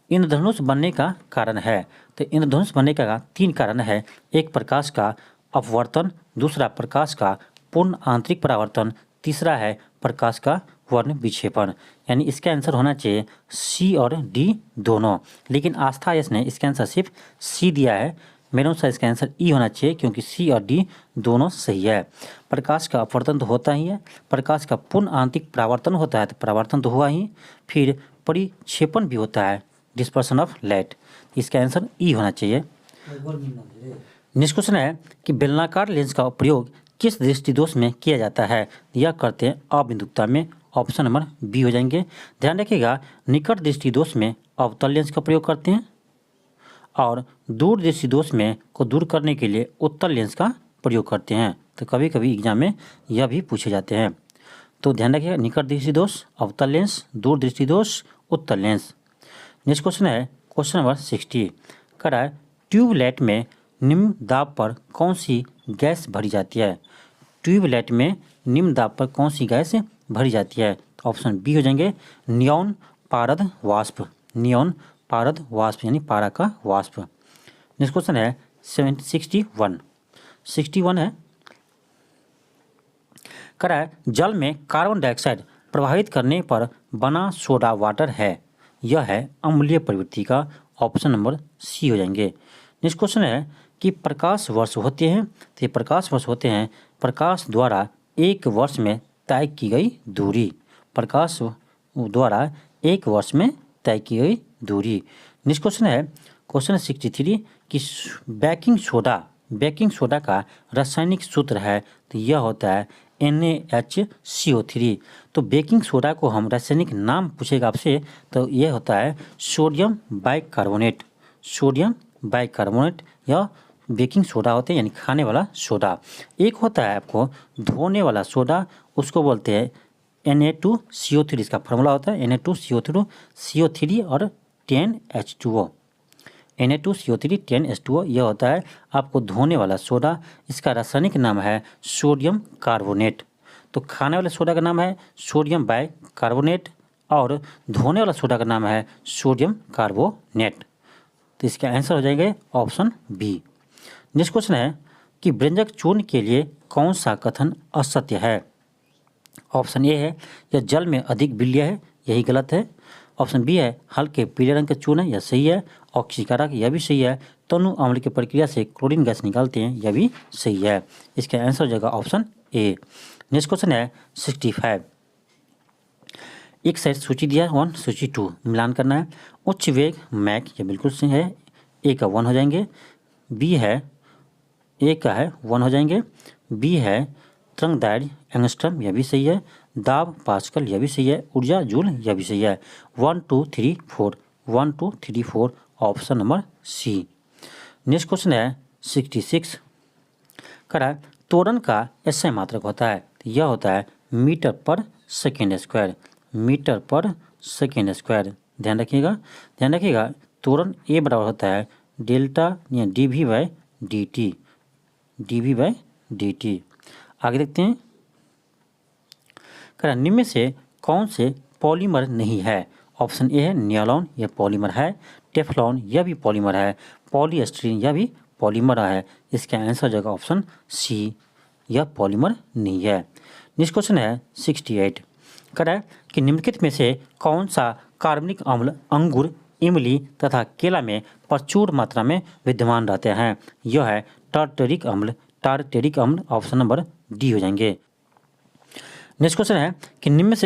इंद्रधनुष बनने का कारण है, तो इंद्रधनुष बनने का 3 कारण है। एक प्रकाश का अपवर्तन, दूसरा प्रकाश का पूर्ण आंतरिक परावर्तन, तीसरा है प्रकाश का वर्ण विक्षेपण। यानी इसका आंसर होना चाहिए सी और डी दोनों, लेकिन आस्था यस ने इसका आंसर सिर्फ सी दिया है। मेरे अनुसार इसका आंसर ई होना चाहिए, क्योंकि सी और डी दोनों सही है। प्रकाश का अपवर्तन तो होता ही है, प्रकाश का पूर्ण आंतरिक परावर्तन होता है, तो परावर्तन तो हुआ ही, फिर परिक्षेपण भी होता है, डिस्पर्सन ऑफ लाइट, इसका आंसर ई होना चाहिए। नेक्स्ट क्वेश्चन है कि बेलनाकार लेंस का प्रयोग किस दृष्टिदोष में किया जाता है, यह करते हैं अबिंदुकता में, ऑप्शन नंबर बी हो जाएंगे। ध्यान रखिएगा निकट दृष्टिदोष में अवतल लेंस का प्रयोग करते हैं और दूर दृष्टिदोष में को दूर करने के लिए उत्तल लेंस का प्रयोग करते हैं। तो कभी कभी एग्जाम में यह भी पूछे जाते हैं, तो ध्यान रखिएगा निकट दृष्टिदोष अवतल लेंस, दूर दृष्टिदोष उत्तल लेंस। नेक्स्ट क्वेश्चन है क्वेश्चन नंबर 60, कह रहा है ट्यूबलाइट में निम्न दाब पर कौन सी गैस भरी जाती है। ट्यूबलाइट में निम्न दाब पर कौन सी गैस भरी जाती है, तो ऑप्शन बी हो जाएंगे नियॉन पारद वाष्प, नियॉन पारद वाष्प यानी पारा का वाष्प। नेक्स्ट क्वेश्चन है 61 है, कह रहा है जल में कार्बन डाइऑक्साइड प्रवाहित करने पर बना सोडा वाटर है, यह है अम्लीय प्रवृत्ति का, ऑप्शन नंबर सी हो जाएंगे। नेक्स्ट क्वेश्चन है कि प्रकाश वर्ष होते हैं, तो ये प्रकाश वर्ष होते हैं प्रकाश द्वारा एक वर्ष में तय की गई दूरी, प्रकाश द्वारा एक वर्ष में तय की गई दूरी। नेक्स्ट क्वेश्चन है क्वेश्चन 63 कि बेकिंग सोडा का रासायनिक सूत्र है, तो यह होता है NaHCO3। तो बेकिंग सोडा को हम रासायनिक नाम पूछेगा आपसे, तो यह होता है सोडियम बाइकार्बोनेट, सोडियम बाइकार्बोनेट या बेकिंग सोडा होते हैं यानी खाने वाला सोडा। एक होता है आपको धोने वाला सोडा, उसको बोलते हैं Na2CO3, इसका फार्मूला होता है Na2CO3 और 10H2O, Na2CO3 10H2O, यह होता है आपको धोने वाला सोडा। इसका रासायनिक नाम है सोडियम कार्बोनेट। तो खाने वाले सोडा का नाम है सोडियम बाइकार्बोनेट और धोने वाला सोडा का नाम है सोडियम कार्बोनेट। तो इसका आंसर हो जाएंगे ऑप्शन बी। नेक्स्ट क्वेश्चन है कि व्यंजक चूर्ण के लिए कौन सा कथन असत्य है। ऑप्शन ए है यह जल में अधिक विलय है, यही गलत है। ऑप्शन बी है हल्के पीले रंग का चूर्ण है, यह सही है। ऑक्सीकारक, यह भी सही है। तनु अम्ल की प्रक्रिया से क्लोरीन गैस निकालते हैं, यह भी सही है। इसका आंसर हो जाएगा ऑप्शन ए। नेक्स्ट क्वेश्चन है 65, एक साइड सूची दिया है 1, सूची 2, मिलान करना है। उच्च वेग मैक, ये बिल्कुल सही है, ए का 1 हो जाएंगे। बी है, ए का है 1 हो जाएंगे। बी है तरंग दैर्घ्य एंगस्ट्रम, यह भी सही है। दाब पास्कल, यह भी सही है। ऊर्जा जूल, यह भी सही है। 1 2 3 4, 1 2 3 4, option number C. Next question है 66 करा, त्वरण का SI मात्रक होता है, तो यह होता है मीटर पर सेकेंड स्क्वायर, मीटर पर सेकेंड स्क्वायर। ध्यान रखिएगा त्वरण ए बराबर होता है डेल्टा या dV/dt, dV/dt। आगे देखते हैं, करा निम्न में से कौन से पॉलीमर नहीं है। ऑप्शन ए है नियॉन, यह पॉलीमर है। टेफ्लॉन, यह भी पॉलीमर है। पॉलीएस्टीरीन, यह भी पॉलीमर है। इसका आंसर हो जाएगा ऑप्शन सी, यह पॉलीमर नहीं है। नेक्स्ट क्वेश्चन है 68 करा कि निम्नलिखित में से कौन सा कार्बनिक अम्ल अंगूर, इमली तथा केला में प्रचुर मात्रा में विद्यमान रहते हैं। यह है टार्टेरिक अम्ल, ऑप्शन नंबर डी हो जाएंगे। नेक्स्ट क्वेश्चन है कि नेक्स्ट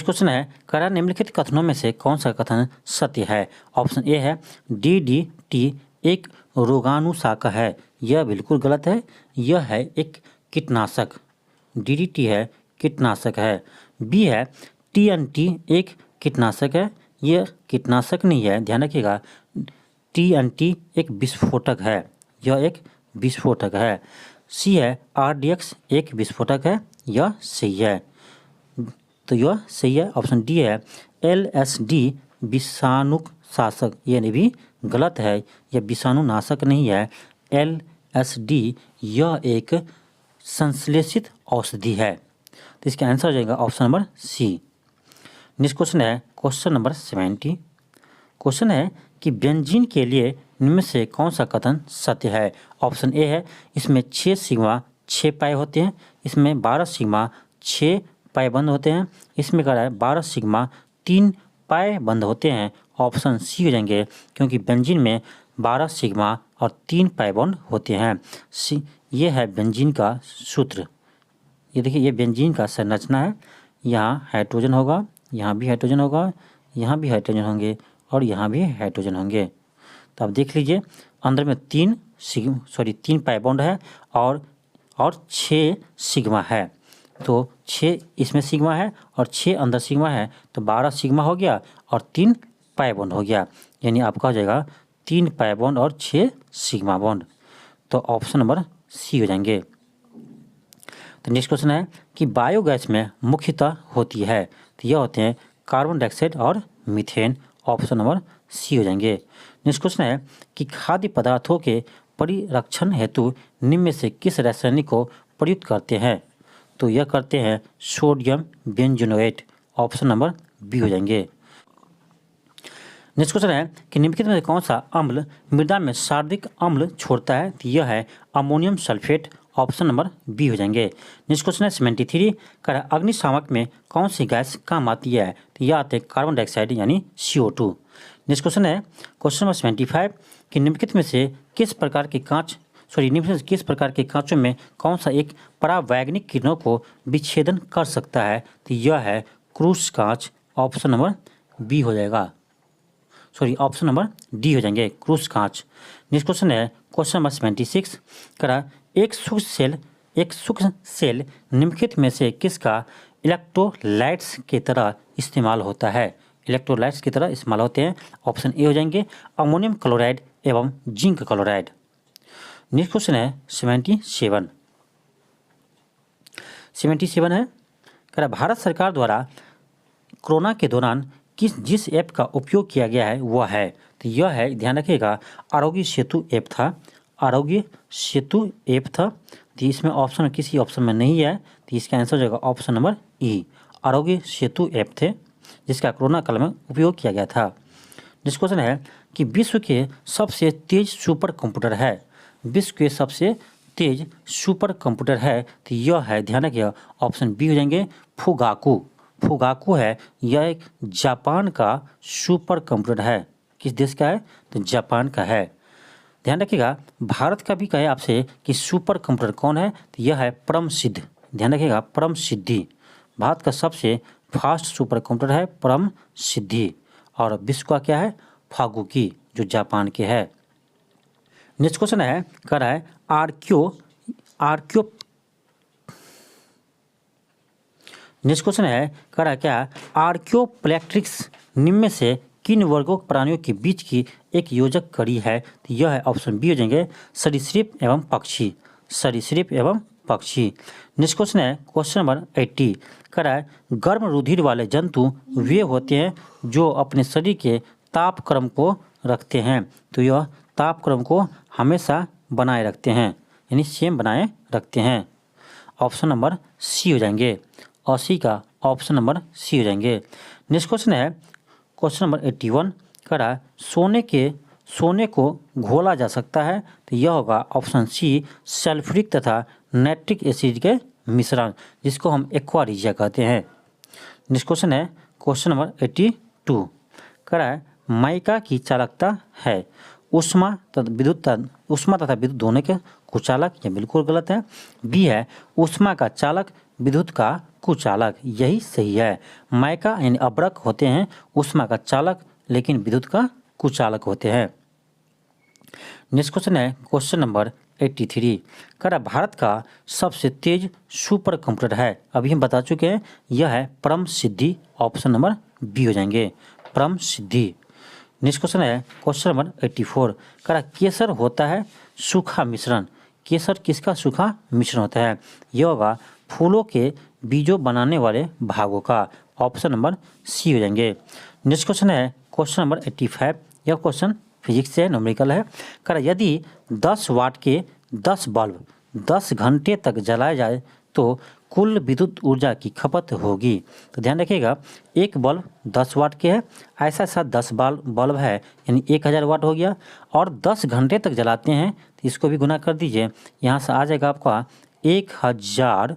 क्वेश्चन है करा निम्नलिखित कथनों में से कौन सा कथन सत्य है। ऑप्शन ए है DDT एक रोगाणुशाखा है, यह बिल्कुल गलत है, यह है एक कीटनाशक। DDT है कीटनाशक है। बी है TNT एक कीटनाशक है, यह कीटनाशक नहीं है, ध्यान रखिएगा। TNT एक विस्फोटक है, यह एक विस्फोटक है। सी है RDX एक विस्फोटक है, यह सही है, तो यह सही है। ऑप्शन डी है LSD विषाणुशासक, यह भी गलत है, यह विषाणुनाशक नहीं है। LSD यह एक संश्लेषित औषधि है, तो इसका आंसर हो जाएगा option number C. Next question है क्वेश्चन नंबर 70। क्वेश्चन है कि बेंजीन के लिए निम्न से कौन सा कथन सत्य है। ऑप्शन ए है इसमें 6 सिग्मा 6 पाए होते हैं, इसमें 12 सिग्मा 6 पाए बंद होते हैं, इसमें कह रहा है 12 सिग्मा 3 पाए बंद होते हैं। ऑप्शन सी हो जाएंगे, क्योंकि बेंजीन में 12 सिग्मा और 3 पाए बंद होते हैं। सी ये है बेंजीन का सूत्र। ये देखिए, ये बेंजीन का संरचना है। यहाँ हाइड्रोजन होगा, यहाँ भी हाइड्रोजन होगा, यहाँ भी हाइड्रोजन होंगे और यहाँ भी हाइड्रोजन होंगे। तो आप देख लीजिए, अंदर में 3 पाई बॉन्ड है और 6 सिग्मा है। तो 6 इसमें सिग्मा है और 6 अंदर सिग्मा है, तो 12 सिग्मा हो गया और 3 पाई बॉन्ड हो गया, यानी आपका हो जाएगा 3 पाई बॉन्ड और 6 सिग्मा बॉन्ड। तो ऑप्शन नंबर सी हो जाएंगे। तो नेक्स्ट क्वेश्चन है कि बायोगैस में मुख्यतः होती है, तो यह होते हैं कार्बन डाइऑक्साइड और मीथेन। ऑप्शन नंबर सी हो जाएंगे। नेक्स्ट क्वेश्चन है कि खाद्य पदार्थों के परिरक्षण हेतु निम्न में से किस रासायनिक को प्रयुक्त करते हैं। तो यह करते हैं sodium benzoate. Option number B हो जाएंगे। नेक्स्ट क्वेश्चन है कि निम्नलिखित में से कौन सा अम्ल मृदा में सार्वधिक अम्ल छोड़ता है। तो यह है ammonium sulphate. Option number B हो जाएंगे। नेक्स्ट क्वेश्चन है 73 का अग्निशामक में कौन सी गैस काम आती है। तो यह आते हैं कार्बन डाइऑक्साइड यानी CO2। नेक्स्ट क्वेश्चन है क्वेश्चन नंबर 75 कि निम्नलिखित में से किस प्रकार के किस प्रकार के कांचों में कौन सा एक परावैज्ञानिक किरणों को विच्छेदन कर सकता है। तो यह है क्रूस कांच। ऑप्शन नंबर बी हो जाएगा, ऑप्शन नंबर डी हो जाएंगे, क्रूस कांच। नेक्स्ट क्वेश्चन है क्वेश्चन नंबर 76 करा एक सूक्ष्म सेल निम्नलिखित में से किसका इलेक्ट्रोलाइट्स की तरह इस्तेमाल होता है। इलेक्ट्रोलाइट्स की तरह इस्तेमाल होते हैं। ऑप्शन ए हो जाएंगे अमोनियम क्लोराइड एवं जिंक क्लोराइड। नेक्स्ट क्वेश्चन है 77 है कह रहा भारत सरकार द्वारा कोरोना के दौरान जिस ऐप का उपयोग किया गया है वह है। तो यह है, ध्यान रखिएगा, आरोग्य सेतु ऐप था। आरोग्य सेतु ऐप था। तो इसमें ऑप्शन किसी ऑप्शन में नहीं है, तो इसका आंसर हो जाएगा ऑप्शन नंबर ई, आरोग्य सेतु ऐप थे जिसका कोरोना काल में उपयोग किया गया था। नेक्स्ट क्वेश्चन है कि विश्व के सबसे तेज सुपर कंप्यूटर है। विश्व के सबसे तेज सुपर कंप्यूटर है, तो यह है, ध्यान रखिएगा, ऑप्शन बी हो जाएंगे फुगाकू है। यह एक जापान का सुपर कंप्यूटर है। किस देश का है। तो जापान का है। ध्यान रखिएगा, भारत का भी कहे आपसे कि सुपर कंप्यूटर कौन है, तो यह है परम सिद्ध। ध्यान रखिएगा, परम सिद्धि भारत का सबसे फास्ट सुपर कंप्यूटर है परम सिद्धि, और विश्व का क्या है, फागुकी, जो जापान के है। नेक्स्ट क्वेश्चन है, कह रहा है नेक्स्ट क्वेश्चन है, कह रहा है क्या, आर्कियोप्लेक्ट्रिक्स निम्न में से किन वर्गों प्राणियों के बीच की एक योजक कड़ी है? तो यह है ऑप्शन बी हो जाएंगे, सरीसृप एवं पक्षी, सरीसृप एवं पक्षी। नेक्स्ट क्वेश्चन है क्वेश्चन नंबर 80, कह रहा है गर्म रुधिर वाले जंतु वे होते हैं जो अपने शरीर के ताप क्रम को रखते हैं। तो यह ताप क्रम को हमेशा बनाए रखते हैं, यानी सेम बनाए रखते हैं। ऑप्शन नंबर सी हो जाएंगे, 80 का ऑप्शन नंबर सी हो जाएंगे। नेक्स्ट क्वेश्चन है क्वेश्चन नंबर 81, कह रहा है सोने को घोला जा सकता है। तो यह होगा ऑप्शन सी, सल्फ्यूरिक तथा नाइट्रिक एसिड के मिश्रण, जिसको हम एक्वा रिजिया कहते हैं। नेक्स्ट क्वेश्चन है क्वेश्चन नंबर 82, कह रहा है माइका की चालकता है उष्मा तथा विद्युत दोनों के कुचालक, यह बिल्कुल गलत है। बी है उष्मा का चालक विद्युत का कुचालक, यही सही है। माइका यानी अब्रक होते हैं उष्मा का चालक, लेकिन विद्युत का कुचालक होते हैं। नेक्स्ट क्वेश्चन है क्वेश्चन नंबर 83, कह रहा भारत का सबसे तेज सुपर कंप्यूटर है, अभी हम बता चुके हैं, यह है परम सिद्धि, ऑप्शन नंबर बी हो जाएंगे, परम सिद्धि। नेक्स्ट क्वेश्चन है क्वेश्चन नंबर 84, कह रहा केसर होता है सूखा मिश्रण, केसर किसका सूखा मिश्रण होता है? यह होगा फूलों के बीजों बनाने वाले भागों का, ऑप्शन नंबर सी हो जाएंगे। नेक्स्ट क्वेश्चन है क्वेश्चन नंबर 85, यह क्वेश्चन फिजिक्स से न्यूमेरिकल है। कह रहा यदि 10 वाट के 10 बल्ब 10 घंटे तक जलाए जाए तो कुल विद्युत ऊर्जा की खपत होगी। तो ध्यान रखिएगा, एक बल्ब 10 वाट के है, ऐसा 10 बल्ब है, यानी 1000 वाट हो गया, और 10 घंटे तक जलाते हैं तो इसको भी गुना कर दीजिए, यहाँ से आ जाएगा आपका 1000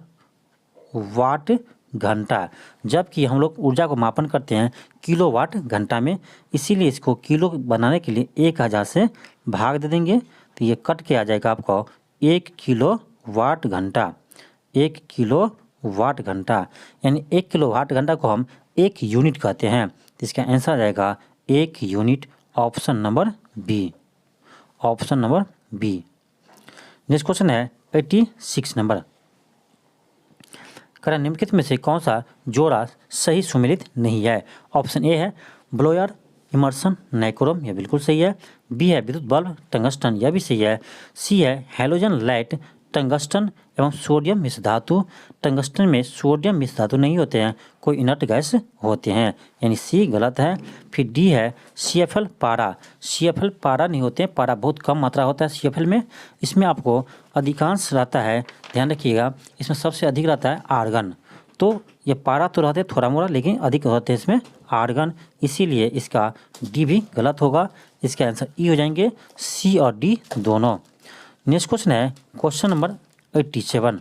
वाट घंटा, जबकि हम लोग ऊर्जा को मापन करते हैं किलोवाट घंटा में, इसीलिए इसको किलो बनाने के लिए 1000 से भाग दे देंगे, तो ये कट के आ जाएगा आपको 1 किलोवाट घंटा, 1 किलोवाट घंटा, यानी 1 किलोवाट घंटा को हम 1 यूनिट कहते हैं। तो इसका आंसर आ जाएगा 1 unit, option number B, option number B. Next question है 86 नंबर, कह रहा निम्नलिखित में से कौन सा जोड़ा सही सुमेलित नहीं है? ऑप्शन ए है ब्लोयर इमर्सन नाइक्रोम, यह बिल्कुल सही है। बी है विद्युत बल्ब टंगस्टन, यह भी सही है। सी है हैलोजन लाइट टंगस्टन एवं सोडियम मिश्र धातु, टंगस्टन में सोडियम मिश्र धातु नहीं होते हैं, कोई इनर्ट गैस होते हैं, यानी सी गलत है। फिर डी है CFL पारा, CFL पारा नहीं होते हैं, पारा बहुत कम मात्रा होता है CFL में, इसमें आपको अधिकांश रहता है, ध्यान रखिएगा, इसमें सबसे अधिक रहता है आर्गन, तो ये पारा तो रहते थोड़ा मोड़ा, लेकिन अधिक होते हैं इसमें आर्गन, इसीलिए इसका डी भी गलत होगा। इसका आंसर ई हो जाएंगे, सी और डी दोनों। नेक्स्ट क्वेश्चन है क्वेश्चन नंबर 87,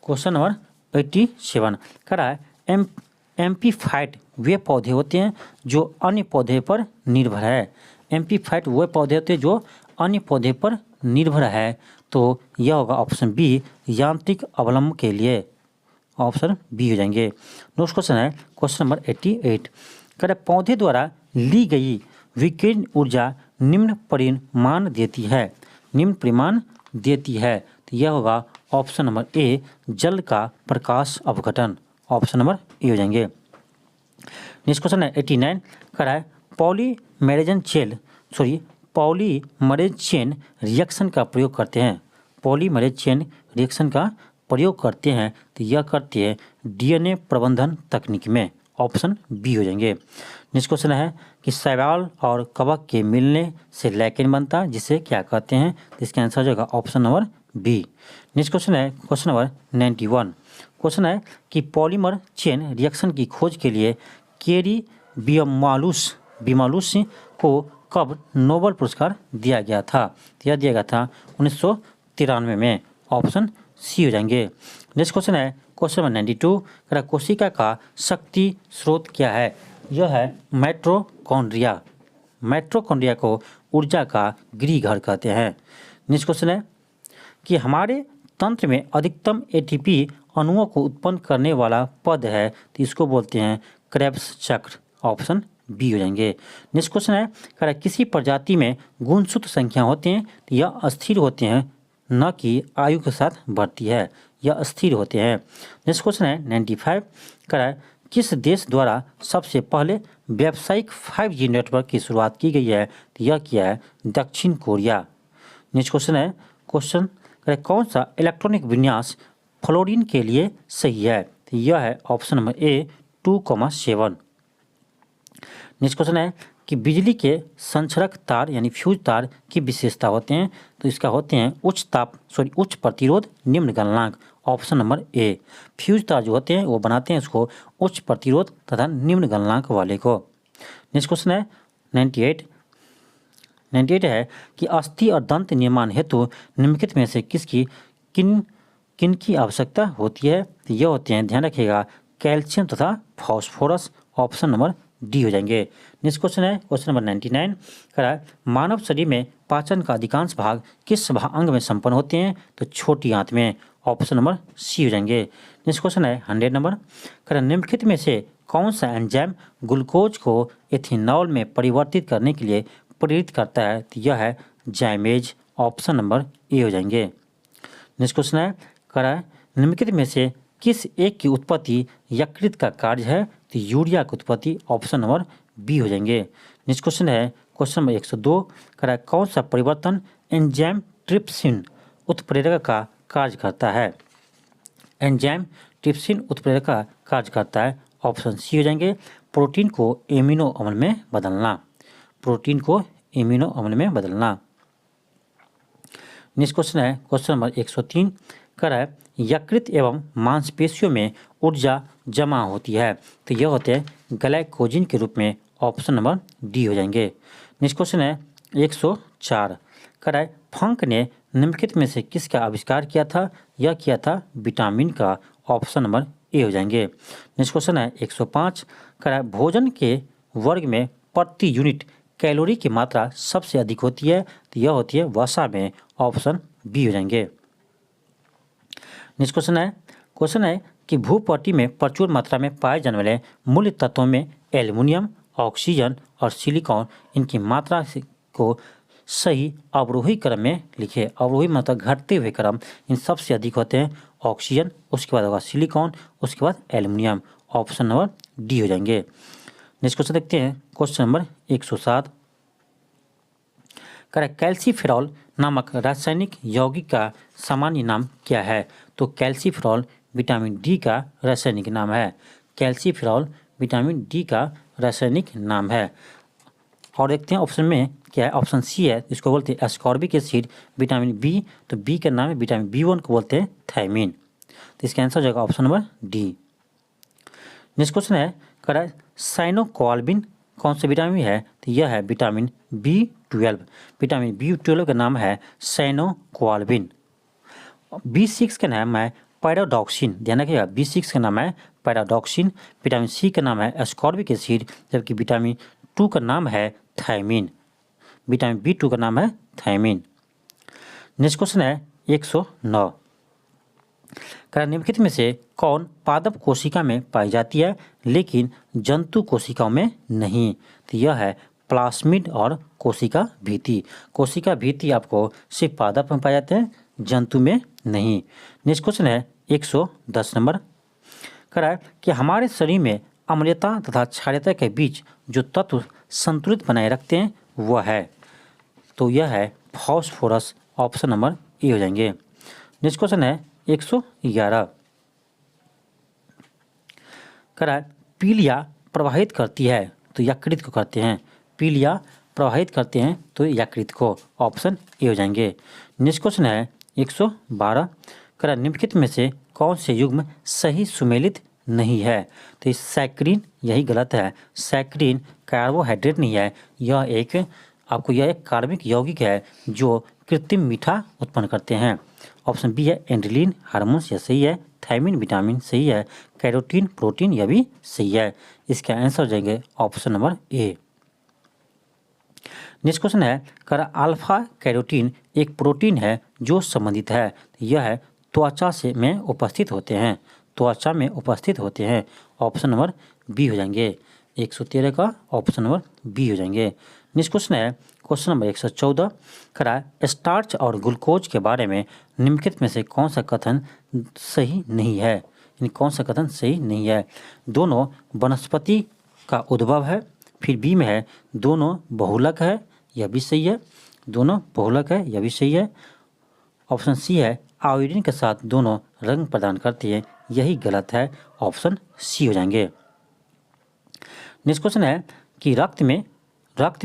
क्वेश्चन नंबर 87 कह रहा है एम्पीफाइट वे पौधे होते हैं जो अन्य पौधे पर निर्भर है। एम्पीफाइट वे पौधे होते हैं जो अन्य पौधे पर निर्भर है, तो यह होगा ऑप्शन बी, यांत्रिक अवलंब के लिए, ऑप्शन बी हो जाएंगे। नेक्स्ट क्वेश्चन है क्वेश्चन नंबर 88, कह रहा है पौधे द्वारा ली गई विकिरण ऊर्जा निम्न परिमाण देती है, निम्न परिमाण देती है, तो यह होगा ऑप्शन नंबर ए, जल का प्रकाश अपघटन, ऑप्शन नंबर ए हो जाएंगे। नेक्स्ट क्वेश्चन है 89, कह रहा है पॉलीमरेज चेन रिएक्शन का प्रयोग करते हैं, पॉलीमरेज चेन रिएक्शन का प्रयोग करते हैं, तो यह करते हैं DNA प्रबंधन तकनीक में, ऑप्शन बी हो जाएंगे। नेक्स्ट क्वेश्चन है कि शैवाल और कवक के मिलने से लैकेन बनता है, जिसे क्या कहते हैं? तो इसका आंसर हो जाएगा option number B. Next question है क्वेश्चन नंबर 91, क्वेश्चन है कि पॉलीमर चेन रिएक्शन की खोज के लिए केरी बिमालुस को कब नोबेल पुरस्कार दिया गया था? यह दिया गया था 1993 में, ऑप्शन सी हो जाएंगे। नेक्स्ट क्वेश्चन है क्वेश्चन नंबर 92, कोशिका का शक्ति स्रोत क्या है? यह है माइटोकॉन्ड्रिया, माइटोकॉन्ड्रिया को ऊर्जा का गृहघर कहते हैं। नेक्स्ट क्वेश्चन है कि हमारे तंत्र में अधिकतम ATP अणुओं को उत्पन्न करने वाला पद है तो इसको बोलते हैं क्रेब्स चक्र। ऑप्शन बी हो जाएंगे। नेक्स्ट क्वेश्चन है, कह रहा है किसी प्रजाति में गुणसूत्र संख्या होते हैं तो यह अस्थिर होते हैं, न कि आयु के साथ बढ़ती है, यह स्थिर होते हैं। नेक्स्ट क्वेश्चन है 95, कह रहा है किस देश द्वारा सबसे पहले व्यावसायिक 5G नेटवर्क की शुरुआत की गई है तो यह क्या है, दक्षिण कोरिया। नेक्स्ट क्वेश्चन है, क्वेश्चन कह रहा है कौन सा इलेक्ट्रॉनिक विन्यास फ्लोरीन के लिए सही है तो यह है ऑप्शन नंबर ए 2,7। नेक्स्ट क्वेश्चन है कि बिजली के संचरक तार यानी फ्यूज तार की विशेषता होते हैं तो इसका होते हैं उच्च प्रतिरोध निम्न गलनांक। ऑप्शन नंबर ए। फ्यूज तार जो होते हैं वो बनाते हैं इसको उच्च प्रतिरोध तथा निम्न गलनांक वाले को। नेक्स्ट क्वेश्चन है 98 है कि अस्थि और दंत निर्माण हेतु निम्नलिखित में से किन की आवश्यकता होती है तो ये होते हैं, ध्यान रखिएगा, कैल्शियम तथा फास्फोरस। ऑप्शन नंबर डी हो जाएंगे। नेक्स्ट क्वेश्चन है क्वेश्चन नंबर 99, कह रहा है मानव शरीर में पाचन का अधिकांश भाग किस अंग में संपन्न होते हैं तो छोटी आंत में। ऑप्शन नंबर सी हो जाएंगे। नेक्स्ट क्वेश्चन है 100 नंबर, कह रहा है निम्नलिखित में से कौन सा एंजाइम ग्लूकोज को एथेनॉल में परिवर्तित करने के लिए प्रेरित करता है तो यह है जाइमेज। ऑप्शन नंबर ए हो जाएंगे। नेक्स्ट क्वेश्चन है, कह रहा है निम्नलिखित में से किस एक की उत्पत्ति यकृत का कार्य है तो यूरिया की उत्पत्ति। ऑप्शन नंबर बी हो जाएंगे। नेक्स्ट क्वेश्चन है क्वेश्चन नंबर 102, कह रहा है कौन सा परिवर्तन एंजाइम ट्रिप्सिन उत्प्रेरक का कार्य करता है। एंजाइम ट्रिप्सिन उत्प्रेरक का कार्य करता है। ऑप्शन सी हो जाएंगे, प्रोटीन को एमिनो अम्ल में बदलना। प्रोटीन को एमिनो अम्ल में बदलना। नेक्स्ट क्वेश्चन है क्वेश्चन नंबर 103, कह रहा है यकृत एवं मांसपेशियों में ऊर्जा जमा होती है तो यह होते हैं ग्लाइकोजन के रूप में। ऑप्शन नंबर डी हो जाएंगे। नेक्स्ट क्वेश्चन है 104, कह रहा है फंक ने निम्नलिखित में से किसका आविष्कार किया था, यह किया था विटामिन का। ऑप्शन नंबर ए हो जाएंगे। नेक्स्ट क्वेश्चन है 105, कह रहा है भोजन के वर्ग में प्रति यूनिट कैलोरी की मात्रा सबसे अधिक होती है तो यह होती है वसा में। ऑप्शन बी हो जाएंगे। नेक्स्ट क्वेश्चन है कि भूपट्टी में प्रचुर मात्रा में पाए जाने वाले मूल्य तत्वों में एल्युमिनियम, ऑक्सीजन और सिलिकॉन, इनकी मात्रा को सही अवरोही क्रम में लिखे। अवरोही मतलब घटते हुए क्रम, इन सबसे अधिक होते हैं ऑक्सीजन, उसके बाद होगा सिलिकॉन, उसके बाद एल्युमिनियम। ऑप्शन नंबर डी हो जाएंगे। नेक्स्ट क्वेश्चन देखते हैं क्वेश्चन नंबर 107, कह रहा है कैल्सीफेरॉल नामक रासायनिक यौगिक का सामान्य नाम क्या है तो कैल्सीफेरॉल विटामिन डी का रासायनिक नाम है। कैल्सीफेरॉल विटामिन डी का रासायनिक नाम है। और देखते हैं ऑप्शन में क्या है, ऑप्शन सी है, इसको बोलते हैं एस्कॉर्बिक एसिड। विटामिन बी, तो बी का नाम है विटामिन B1 को बोलते हैं थायमिन। तो इसका आंसर हो जाएगा option number D. Next question है, कह रहा है साइनोकोआल्बिन कौन सा विटामिन है तो यह है विटामिन B12। विटामिन B12 का नाम है साइनोकोआल्बिन। B6 का नाम है पैराडॉक्सिन, ध्यान रखिएगा, B6 का नाम है पैराडॉक्सिन। विटामिन सी का नाम है एस्कॉर्बिक एसिड, जबकि विटामिन 2 का नाम है थायमिन। विटामिन B2 का नाम है थायमिन। नेक्स्ट क्वेश्चन है 109, निम्नलिखित में से कौन पादप कोशिका में पाई जाती है लेकिन जंतु कोशिकाओं में नहीं तो यह है प्लास्मिड और कोशिका भित्ति। कोशिका भित्ति आपको सिर्फ पादप में पाए जाते हैं, जंतु में नहीं। नेक्स्ट क्वेश्चन है 110 नंबर, कह रहा है कि हमारे शरीर में अम्लता तथा क्षारीयता के बीच जो तत्व संतुलित बनाए रखते हैं वह है तो यह है फास्फोरस। ऑप्शन नंबर ए हो जाएंगे। नेक्स्ट क्वेश्चन है 111, कह रहा है पीलिया प्रवाहित करती है तो यकृत को करते हैं। पीलिया प्रवाहित करते हैं तो यकृत को। ऑप्शन ए हो जाएंगे। नेक्स्ट क्वेश्चन है 112, कह रहा है निम्नलिखित में से कौन से युग्म सही सुमेलित नहीं है तो इस सैक्रिन, यही गलत है। सैक्रिन कार्बोहाइड्रेट नहीं है, यह एक कार्बनिक यौगिक है जो कृत्रिम मीठा उत्पन्न करते हैं। ऑप्शन बी है एंड्रिलिन हार्मोन्स, यह सही है। थायमिन विटामिन सही है। कैरोटीन प्रोटीन, यह भी सही है। इसका आंसर हो जाएंगे ऑप्शन नंबर ए। नेक्स्ट क्वेश्चन है, कह रहा अल्फा कैरोटीन एक प्रोटीन है जो संबंधित है, यह है त्वचा से में उपस्थित होते हैं, त्वचा में उपस्थित होते हैं। ऑप्शन नंबर बी हो जाएंगे। 113 का ऑप्शन नंबर बी हो जाएंगे। नेक्स्ट क्वेश्चन है क्वेश्चन नंबर 114 करा स्टार्च और ग्लूकोज के बारे में निम्नलिखित में से कौन सा कथन सही नहीं है, यानी कौन सा कथन सही नहीं है। दोनों वनस्पति का उद्भव है। फिर बी में है दोनों बहुलक है, यह भी सही है। दोनों बहुलक है, यह भी सही है। ऑप्शन सी है आयोडीन के साथ दोनों रंग प्रदान करती है, यही गलत है। ऑप्शन सी हो जाएंगे। नेक्स्ट क्वेश्चन है कि रक्त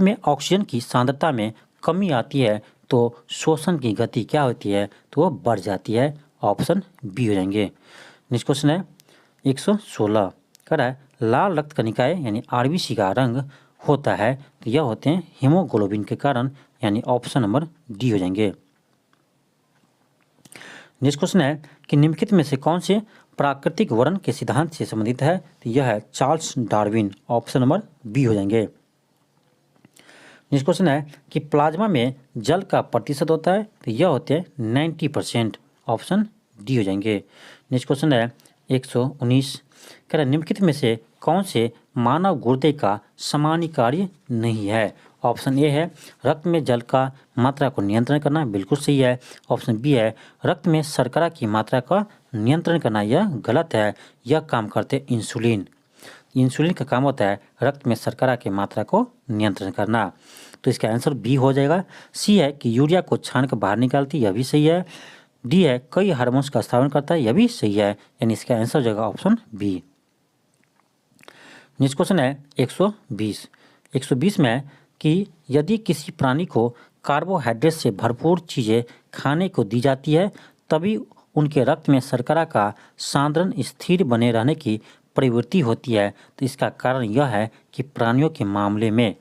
में ऑक्सीजन की सांद्रता में कमी आती है तो श्वसन की गति क्या होती है, तो वो बढ़ जाती है। ऑप्शन बी हो जाएंगे। नेक्स्ट क्वेश्चन है 116 कह रहा है लाल रक्त कणिकाएं यानी आरबीसी का रंग होता है तो यह होते हैं हीमोग्लोबिन के कारण, यानी ऑप्शन नंबर डी हो जाएंगे। नेक्स्ट क्वेश्चन है कि निम्नलिखित में से कौन से प्राकृतिक वर्ण के सिद्धांत से संबंधित है, तो यह है Charles Darwin. Option number B हो जाएंगे। नेक्स्ट क्वेश्चन है कि प्लाज्मा में जल का प्रतिशत होता है तो यह होते हैं 90%। ऑप्शन डी हो जाएंगे। नेक्स्ट क्वेश्चन है 119 कह रहा निम्नलिखित में से कौन से मानव गुर्दे का समानीकार्य नहीं है। ऑप्शन ए है रक्त में जल का मात्रा को नियंत्रण करना, बिल्कुल सही है। ऑप्शन बी है रक्त में शर्करा की मात्रा का नियंत्रण करना, यह गलत है। यह काम करते इंसुलिन। इंसुलिन का काम होता है रक्त में शर्करा की मात्रा को नियंत्रण करना, तो इसका आंसर बी हो जाएगा। सी है कि यूरिया को छान कर बाहर निकालती, यह भी सही है। डी है कई हार्मोन्स का स्थापन करता है, यह भी सही है, यानी इसका आंसर हो जाएगा ऑप्शन बी। नेक्स्ट क्वेश्चन है 120 में है कि यदि किसी प्राणी को कार्बोहाइड्रेट से भरपूर चीज़ें खाने को दी जाती है तभी उनके रक्त में शर्करा का सांद्रण स्थिर बने रहने की प्रवृत्ति होती है, तो इसका कारण यह है कि प्राणियों के मामले में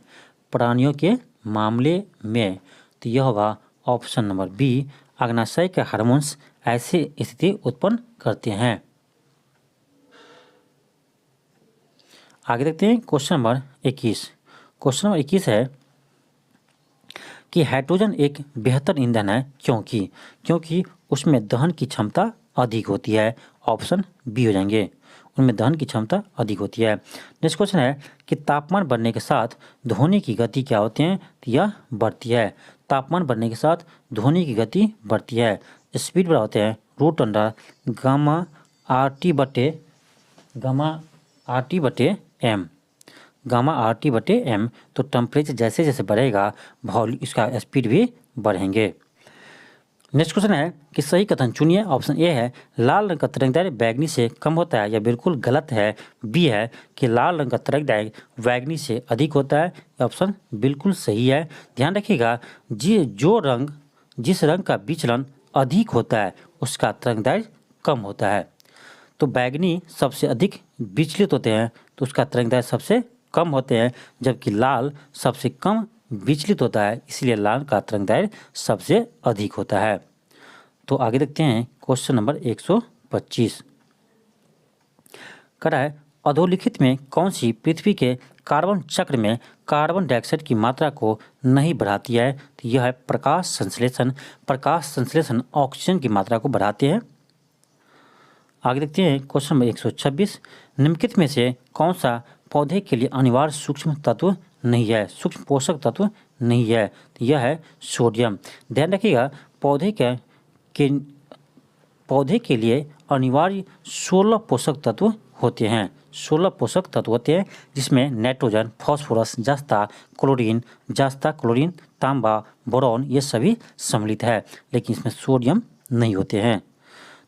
तो यह होगा ऑप्शन नंबर बी, अग्नाशय के हार्मोन्स ऐसी स्थिति उत्पन्न करते हैं। आगे देखते हैं क्वेश्चन नंबर 21। क्वेश्चन नंबर 21 है कि हाइड्रोजन एक बेहतर ईंधन है क्योंकि उसमें दहन की क्षमता अधिक होती है। ऑप्शन बी हो जाएंगे, उनमें दहन की क्षमता अधिक होती है। नेक्स्ट क्वेश्चन है कि तापमान बढ़ने के साथ ध्वनि की गति क्या होती है, तो यह बढ़ती है। तापमान बढ़ने के साथ ध्वनि की गति बढ़ती है। स्पीड बढ़ा होते हैं root under gamma R T बटे एम। तो टेम्परेचर जैसे जैसे बढ़ेगा वॉल्यूम इसका स्पीड भी बढ़ेंगे। नेक्स्ट क्वेश्चन है कि सही कथन चुनिए। ऑप्शन ए है लाल रंग का तरंगदैर्घ्य बैगनी से कम होता है, यह बिल्कुल गलत है। बी है कि लाल रंग का तरंगदैर्घ्य बैगनी से अधिक होता है, ऑप्शन बिल्कुल सही है। ध्यान रखिएगा जिस रंग का विचलन अधिक होता है उसका तरंगदैर्घ्य कम होता है। तो बैगनी सबसे अधिक विचलित होते हैं तो उसका तरंगदैर्घ्य सबसे कम होते हैं, जबकि लाल सबसे कम विचलित होता है, इसलिए लाल का तरंगदैर्घ्य सबसे अधिक होता है। तो आगे देखते हैं क्वेश्चन नंबर 125 कह रहा है अधोलिखित में कौन सी पृथ्वी के कार्बन चक्र में कार्बन डाइऑक्साइड की मात्रा को नहीं बढ़ाती है, तो यह है प्रकाश संश्लेषण ऑक्सीजन की मात्रा को बढ़ाते हैं। आगे देखते हैं क्वेश्चन नंबर 126 निम्नलिखित में से कौन सा पौधे के लिए अनिवार्य सूक्ष्म तत्व नहीं है, सूक्ष्म पोषक तत्व नहीं है, तो यह है सोडियम। ध्यान रखिएगा पौधे के लिए अनिवार्य 16 पोषक तत्व होते हैं। 16 पोषक तत्व होते हैं जिसमें नाइट्रोजन, फास्फोरस, जस्ता, क्लोरीन, तांबा, बोरॉन ये सभी सम्मिलित है, लेकिन इसमें सोडियम नहीं होते हैं।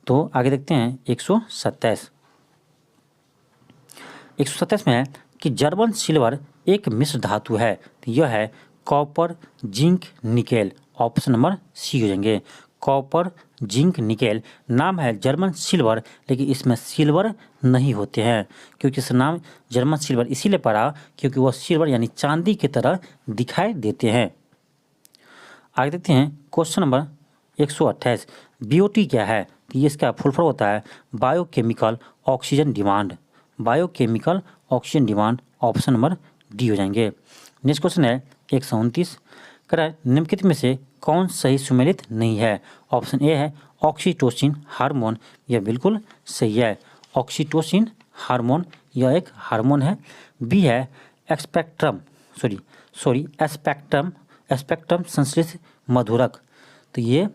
तो आगे देखते हैं 127 में है कि जर्मन सिल्वर एक मिश्र धातु है, तो यह है copper, zinc, nickel. Option number C हो जाएंगे। कॉपर, जिंक, निकेल नाम है जर्मन सिल्वर, लेकिन इसमें सिल्वर नहीं होते हैं, क्योंकि इसका नाम जर्मन सिल्वर इसीलिए पड़ा क्योंकि वह सिल्वर यानी चांदी की तरह दिखाई देते हैं। आगे देखते हैं क्वेश्चन नंबर 128 बीओटी क्या है, तो ये इसका फुल फॉर्म होता है biochemical oxygen demand. Option number D हो जाएंगे। नेक्स्ट क्वेश्चन है 129 कह रहा है निम्नलिखित में से कौन सही सुमेलित नहीं है। ऑप्शन ए है ऑक्सीटोसिन हार्मोन, यह बिल्कुल सही है। ऑक्सीटोसिन हार्मोन यह एक हार्मोन है। बी है एस्पेक्ट्रम संश्लेषित मधुरक, तो ये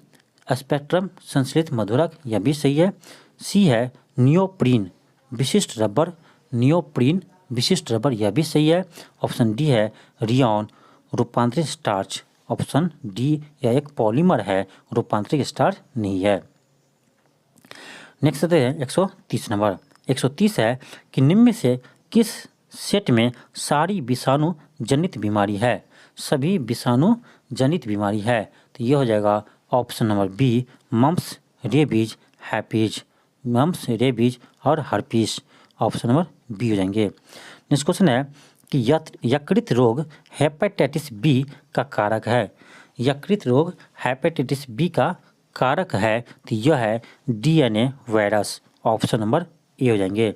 एस्पेक्ट्रम संश्लेषित मधुरक यह भी सही है। सी है नियोप्रीन विशिष्ट रबर, यह भी सही है। ऑप्शन डी है रियॉन रूपांतरित स्टार्च, ऑप्शन डी यह एक पॉलीमर है, रूपांतरित स्टार्च नहीं है। नेक्स्ट आते हैं 130 नंबर। 130 है कि निम्न में से किस सेट में सारी विषाणु जनित बीमारी है? सभी विषाणु जनित बीमारी है, तो ये हो जाएगा option number B mumps, rabies, herpes, mumps, rabies और हर्पीस, ऑप्शन नंबर बी हो जाएंगे। नेक्स्ट क्वेश्चन है कि यकृत रोग हेपेटाइटिस बी का कारक है। यकृत रोग हेपेटाइटिस बी का कारक है, तो यह है डीएनए वायरस, ऑप्शन नंबर ए हो जाएंगे।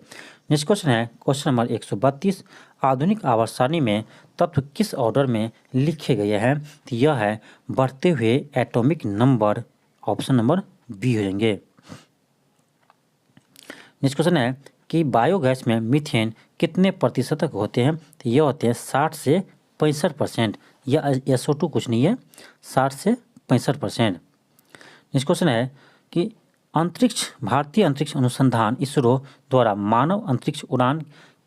नेक्स्ट क्वेश्चन है क्वेश्चन नंबर 132, आधुनिक आवर्त सारणी में तत्व किस ऑर्डर में लिखे गए हैं? तो यह है बढ़ते हुए atomic number, option number B हो जाएंगे। नेक्स्ट क्वेश्चन है कि बायोगैस में मीथेन कितने प्रतिशत तक होते हैं? तो ये होते हैं 60 से 65%, या SO2 कुछ नहीं है, 60 से 65%। नेक्स्ट क्वेश्चन है कि भारतीय अंतरिक्ष अनुसंधान इसरो द्वारा मानव अंतरिक्ष उड़ान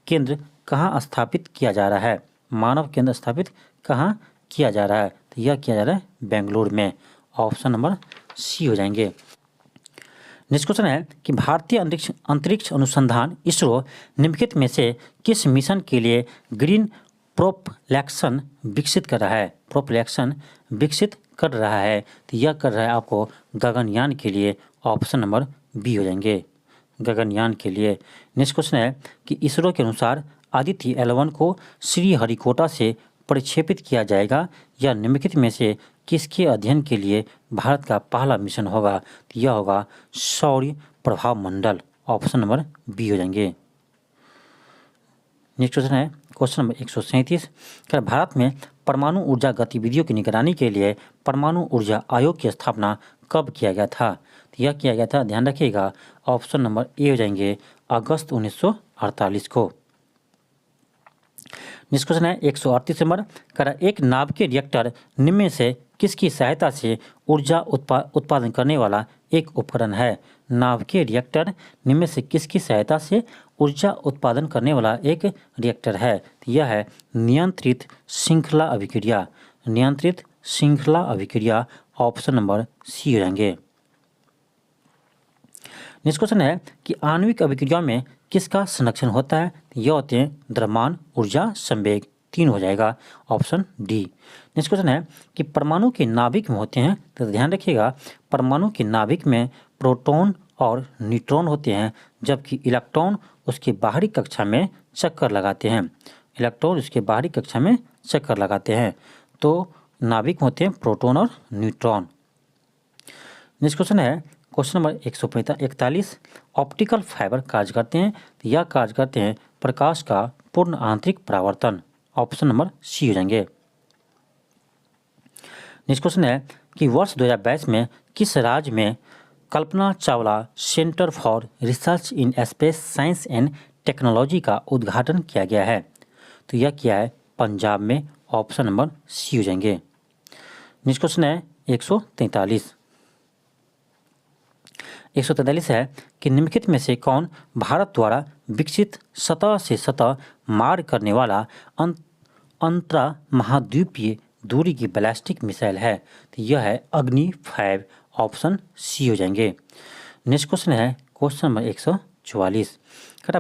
केंद्र कहाँ स्थापित किया जा रहा है? मानव केंद्र स्थापित कहाँ किया जा रहा है? तो यह किया जा रहा है बेंगलुरु में, ऑप्शन नंबर सी हो जाएंगे। नेक्स्ट क्वेश्चन है कि भारतीय अंतरिक्ष अनुसंधान इसरो निम्नलिखित में से किस मिशन के लिए ग्रीन प्रोपल्शन विकसित कर रहा है? तो यह कर रहा है आपको गगनयान के लिए, ऑप्शन नंबर बी हो जाएंगे, गगनयान के लिए। नेक्स्ट क्वेश्चन है कि इसरो के अनुसार आदित्य L1 को श्रीहरिकोटा से प्रक्षेपित किया जाएगा, या निम्नलिखित में से किसके अध्ययन के लिए भारत का पहला मिशन होगा? तो यह होगा सौर प्रभाव मंडल, ऑप्शन नंबर बी हो जाएंगे। नेक्स्ट क्वेश्चन है क्वेश्चन नंबर 137, क्या भारत में परमाणु ऊर्जा गतिविधियों की निगरानी के लिए परमाणु ऊर्जा आयोग की स्थापना कब किया गया था? तो यह किया गया था, ध्यान रखिएगा, ऑप्शन नंबर ए हो जाएंगे, अगस्त 1948 को। नेक्स्ट क्वेश्चन है 138 नंबर, एक नाभिकीय रिएक्टर निम्न में से किसकी सहायता से ऊर्जा उत्पादन करने वाला एक उपकरण है? नाभिकीय रिएक्टर निम्न में से किसकी सहायता से ऊर्जा उत्पादन करने वाला एक रिएक्टर है? तो यह है नियंत्रित श्रृंखला अभिक्रिया, ऑप्शन नंबर सी हो जाएंगे। नेक्स्ट क्वेश्चन है कि आणविक अभिक्रिया में किसका संरक्षण होता है? यह होते हैं द्रव्यमान ऊर्जा संवेग, 3 हो जाएगा, ऑप्शन डी। नेक्स्ट क्वेश्चन है कि परमाणु के नाभिक में होते हैं, तो ध्यान रखिएगा परमाणु के नाभिक में प्रोटॉन और न्यूट्रॉन होते हैं, जबकि इलेक्ट्रॉन उसके बाहरी कक्षा में चक्कर लगाते हैं। तो नाभिक होते हैं प्रोटॉन और न्यूट्रॉन। नेक्स्ट क्वेश्चन है क्वेश्चन नंबर 141, ऑप्टिकल फाइबर कार्य करते हैं, तो यह कार्य करते हैं प्रकाश का पूर्ण आंतरिक परावर्तन, ऑप्शन नंबर सी हो जाएंगे। नेक्स्ट क्वेश्चन है कि वर्ष 2022 में किस राज्य में Kalpana Chawla centre for research in space science and technology का उद्घाटन किया गया है? तो यह किया है पंजाब में, ऑप्शन नंबर सी हो जाएंगे। नेक्स्ट क्वेश्चन है 143 है कि निम्नलिखित में से कौन भारत द्वारा विकसित सतह से सतह मार करने वाला अंतरा महाद्वीपीय दूरी की बैलिस्टिक मिसाइल है? तो यह है अग्नि 5, ऑप्शन सी हो जाएंगे। नेक्स्ट क्वेश्चन है क्वेश्चन नंबर 144,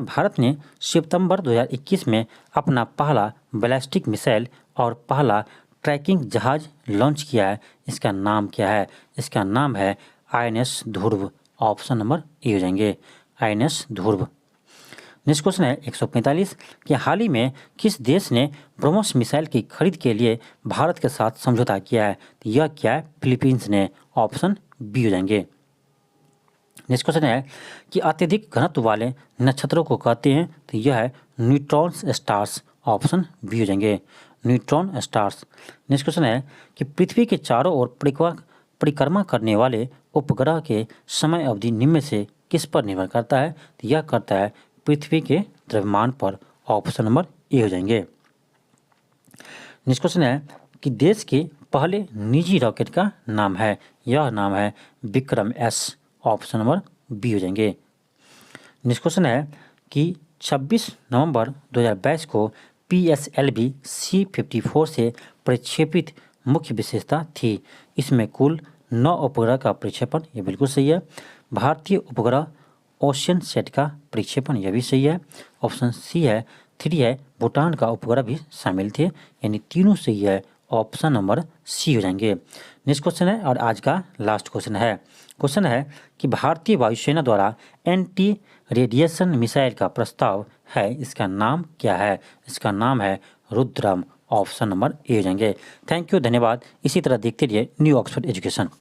भारत ने सितंबर 2021 में अपना पहला बैलिस्टिक मिसाइल और पहला ट्रैकिंग जहाज लॉन्च किया है, इसका नाम क्या है? इसका नाम है INS ध्रुव, ऑप्शन नंबर ए हो जाएंगे, INS ध्रुव। नेक्स्ट क्वेश्चन है 145 कि हाल ही में किस देश ने ब्रह्मोस मिसाइल की खरीद के लिए भारत के साथ समझौता किया है? तो यह क्या है? फिलीपींस ने, ऑप्शन बी हो जाएंगे। नेक्स्ट क्वेश्चन है कि अत्यधिक घनत्व वाले नक्षत्रों को कहते हैं, तो यह है न्यूट्रॉन स्टार्स, ऑप्शन बी हो जाएंगे, न्यूट्रॉन स्टार्स। नेक्स्ट क्वेश्चन है कि पृथ्वी के चारों ओर परिक्रमा करने वाले उपग्रह के समय अवधि निम्न में से किस पर निर्भर करता है? तो यह करता है पृथ्वी के द्रव्यमान पर। ऑप्शन नंबर ए हो जाएंगे। नेक्स्ट क्वेश्चन है कि देश के पहले निजी रॉकेट का नाम है। यह नाम है Vikram S. Option number B हो जाएंगे। नेक्स्ट क्वेश्चन है कि 26 नवंबर 2022 को PSLV C-54 से प्रक्षेपित मुख्य विशेषता थी। इसमें कुल 9 उपग्रह का प्रक्षेपण, ये बिल्कुल सही है। भारतीय उपग्रह ओशन सेट का प्रक्षेपण, यह भी सही है। ऑप्शन सी है। 3 है भूटान का उपग्रह भी शामिल थे, यानी तीनों सही है। ऑप्शन नंबर सी हो जाएंगे। नेक्स्ट क्वेश्चन है और आज का लास्ट क्वेश्चन है। क्वेश्चन है कि भारतीय वायुसेना द्वारा एंटी रेडिएशन मिसाइल का प्रस्ताव है, इसका नाम क्या है? इसका नाम है रुद्रम। ऑप्शन नंबर ए हो जाएंगे। थैंक यू, धन्यवाद। इसी तरह देखते रहिए न्यू ऑक्सफोर्ड एजुकेशन।